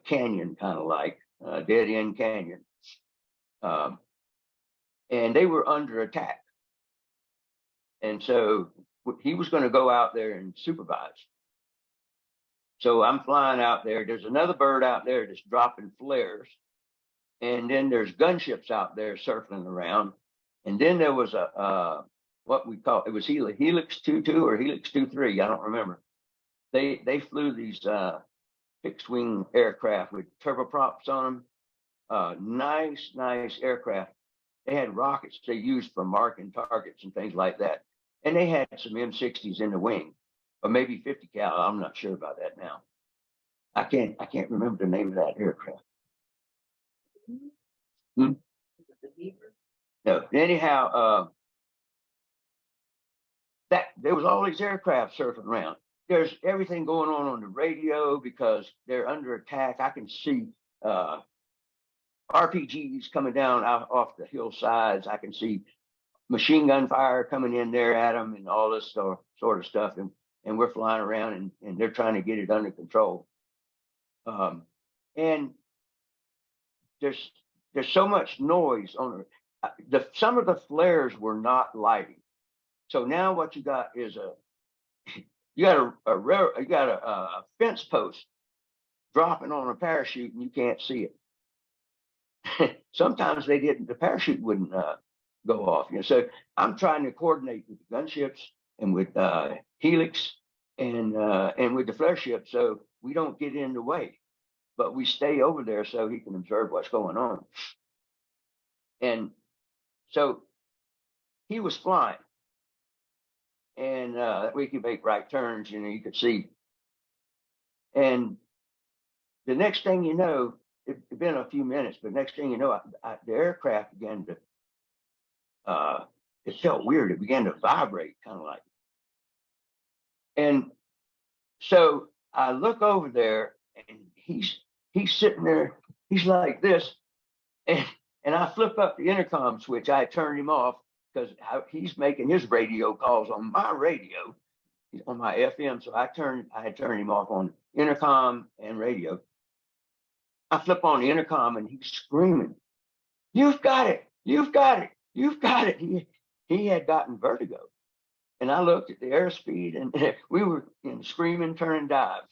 canyon, kind of like a dead end canyon. And they were under attack. And so he was going to go out there and supervise. So I'm flying out there. There's another bird out there that's dropping flares. And then there's gunships out there circling around. And then there was what we call, it was Helix 22 or Helix 23, I don't remember. They flew these fixed wing aircraft with turboprops on them. Nice aircraft. They had rockets they used for marking targets and things like that. And they had some M60s in the wing, or maybe 50 cal. I'm not sure about that now. I can't remember the name of that aircraft. No. Anyhow, that there was all these aircraft surfing around. There's everything going on the radio because they're under attack. I can see RPGs coming down off the hillsides. I can see machine gun fire coming in there at them and all this sort of stuff. And we're flying around and they're trying to get it under control. And there's so much noise on some of the flares were not lighting. So now what you got is you got a fence post dropping on a parachute and you can't see it. Sometimes the parachute wouldn't go off. So I'm trying to coordinate with the gunships and with Helix and with the flare ship so we don't get in the way, but we stay over there so he can observe what's going on. And so he was flying, and we could make right turns, you could see. And the next thing you know, it'd been a few minutes, but next thing you know, the aircraft began to, it felt weird. It began to vibrate, kind of like. And so I look over there, and he's sitting there. He's like this, and I flip up the intercom switch. I turned him off because he's making his radio calls on my radio, on my FM. So I had turned him off on intercom and radio. I flip on the intercom and he's screaming, "You've got it! You've got it! You've got it!" He had gotten vertigo. And I looked at the airspeed and we were screaming, turn and dive.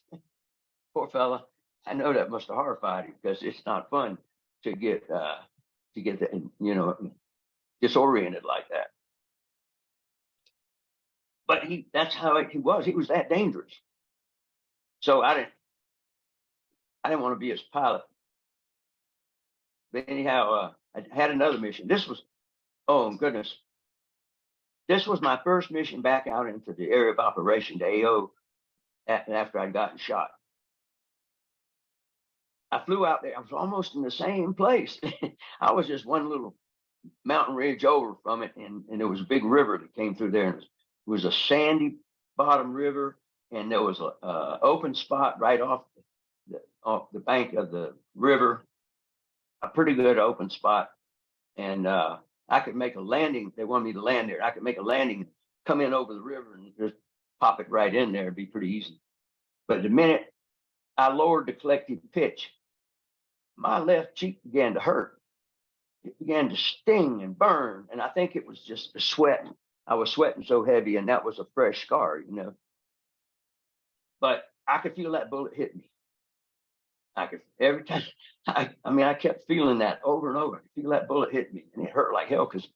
Poor fella. I know that must have horrified him because it's not fun to get disoriented like that. But that's how he was. He was that dangerous. So I didn't want to be his pilot. But anyhow, I had another mission. This was, oh goodness. This was my first mission back out into the area of operation, to AO, after I'd gotten shot. I flew out there. I was almost in the same place. I was just one little mountain ridge over from it, and there was a big river that came through there. And it was a sandy bottom river, and there was a open spot right off the bank of the river, a pretty good open spot. And I could make a landing. They wanted me to land there. I could make a landing, come in over the river, and just pop it right in there. It'd be pretty easy. But the minute I lowered the collective pitch, my left cheek began to hurt. It began to sting and burn. And I think it was just the sweat. I was sweating so heavy, and that was a fresh scar, But I could feel that bullet hit me. Every time, I kept feeling that over and over. I could feel that bullet hit me, and it hurt like hell because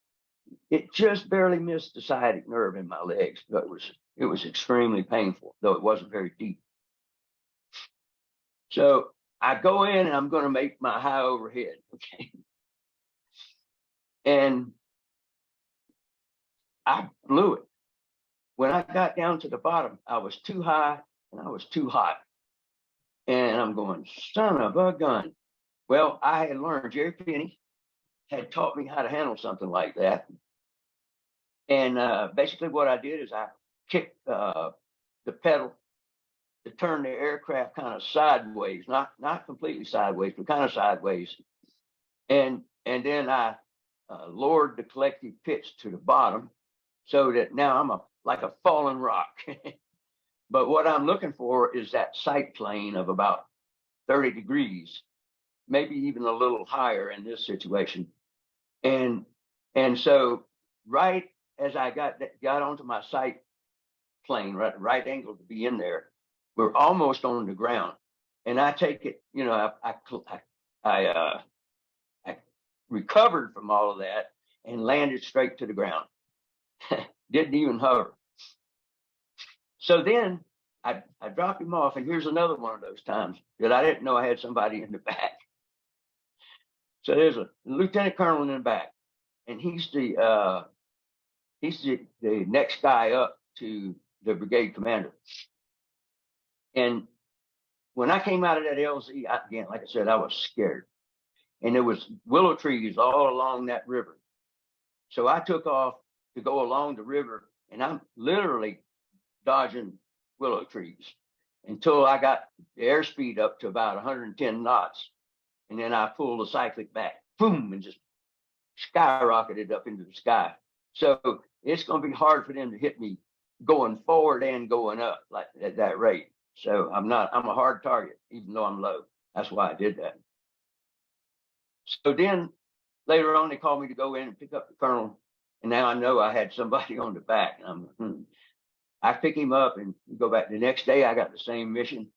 it just barely missed the sciatic nerve in my legs. But it was extremely painful, though it wasn't very deep. So I go in and I'm going to make my high overhead, okay? And I blew it. When I got down to the bottom, I was too high and I was too hot. And I'm going, son of a gun. Well, I had learned, Jerry Penny had taught me how to handle something like that. And basically what I did is I kicked the pedal to turn the aircraft kind of sideways, not completely sideways, but kind of sideways. And then I lowered the collective pitch to the bottom so that now I'm like a fallen rock. But what I'm looking for is that sight plane of about 30 degrees, maybe even a little higher in this situation. And so right as I got onto my sight plane, right angle to be in there, we're almost on the ground. And I take it, I recovered from all of that and landed straight to the ground. Didn't even hover. So then I dropped him off, and here's another one of those times that I didn't know I had somebody in the back. So there's a lieutenant colonel in the back, and he's the next guy up to the brigade commander. And when I came out of that LZ, again, like I said, I was scared. And there was willow trees all along that river. So I took off to go along the river, and I'm literally dodging willow trees until I got the airspeed up to about 110 knots. And then I pulled the cyclic back, boom, and just skyrocketed up into the sky. So it's going to be hard for them to hit me going forward and going up like at that rate. So I'm a hard target, even though I'm low. That's why I did that. So then later on, they called me to go in and pick up the colonel. And now I know I had somebody on the back. I pick him up and go back. The next day, I got the same mission.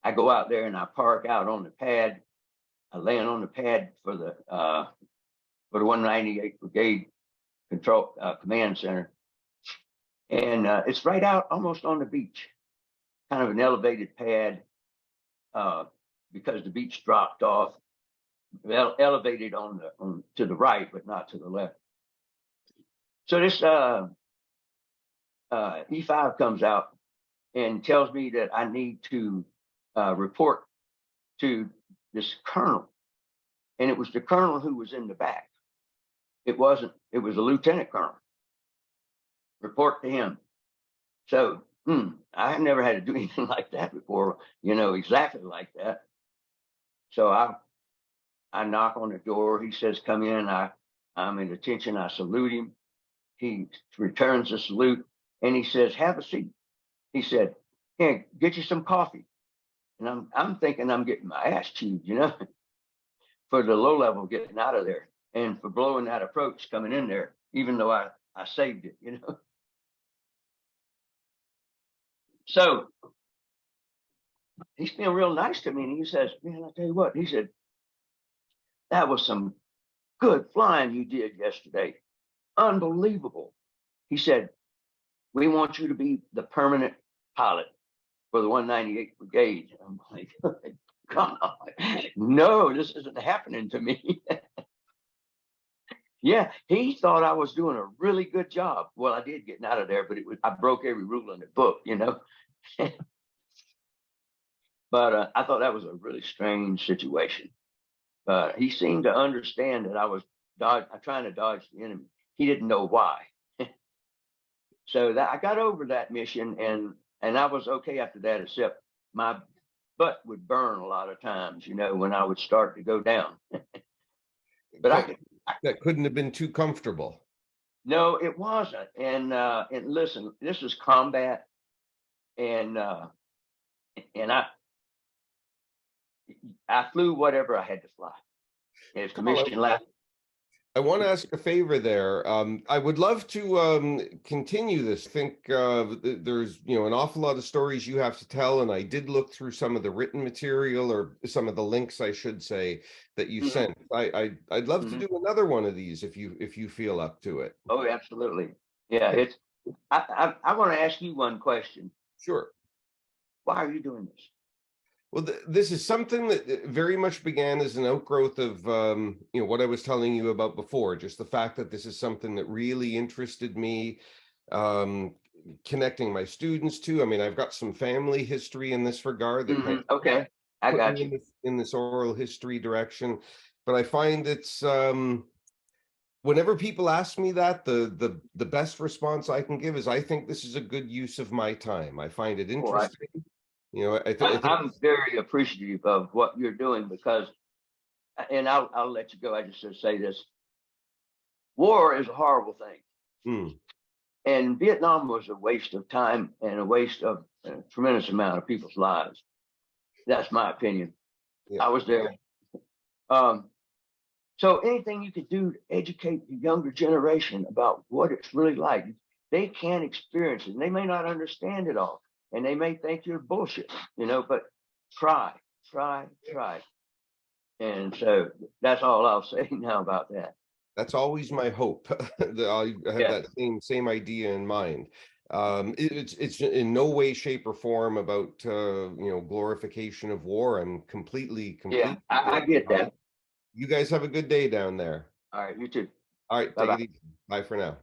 I go out there and I park out on the pad. I land on the pad for the 198th Brigade Control Command Center. And it's right out almost on the beach, kind of an elevated pad because the beach dropped off, elevated to the right, but not to the left. So this E5 comes out and tells me that I need to report to this colonel. And it was the colonel who was in the back. It was a lieutenant colonel. Report to him. So I have never had to do anything like that before, exactly like that. So I knock on the door. He says, come in. I'm in attention. I salute him. He returns the salute and he says, have a seat. He said, hey, get you some coffee. And I'm thinking I'm getting my ass chewed, for the low level getting out of there and for blowing that approach coming in there, even though I saved it, So he's being real nice to me. And he says, man, I'll tell you what, he said, that was some good flying you did yesterday. Unbelievable. He said, we want you to be the permanent pilot for the 198th Brigade. I'm like, come on. No, this isn't happening to me. Yeah, he thought I was doing a really good job. Well, I did getting out of there, but I broke every rule in the book, But I thought that was a really strange situation. But he seemed to understand that I was trying to dodge the enemy. He didn't know why. So that I got over that mission, and I was okay after that, except my butt would burn a lot of times, when I would start to go down. But that couldn't have been too comfortable. No, it wasn't. And listen, this was combat, and I flew whatever I had to fly. If the mission lasted. I want to ask a favor there. I would love to continue this. I think there's an awful lot of stories you have to tell, and I did look through some of the written material, or some of the links, I should say, that you sent. I'd love to do another one of these if you feel up to it. Oh, absolutely. Yeah, I want to ask you one question. Sure. Why are you doing this? Well, this is something that very much began as an outgrowth of, what I was telling you about before, just the fact that this is something that really interested me, connecting my students to. I mean, I've got some family history in this regard. That okay, I got you. In this oral history direction. But I find it's, whenever people ask me that, the best response I can give is, I think this is a good use of my time. I find it interesting. I think I'm very appreciative of what you're doing, because, and I'll let you go. I just should say this: war is a horrible thing, and Vietnam was a waste of time and a waste of a tremendous amount of people's lives. That's my opinion. Yeah. I was there. So anything you could do to educate the younger generation about what it's really like, they can experience it, and they may not understand it all. And they may think you're bullshit, but try. And so that's all I'll say now about that. That's always my hope. That I have that same idea in mind. It's in no way, shape, or form about glorification of war. I'm completely. Yeah, I get that. You guys have a good day down there. All right, you too. All right, take it easy. Bye for now.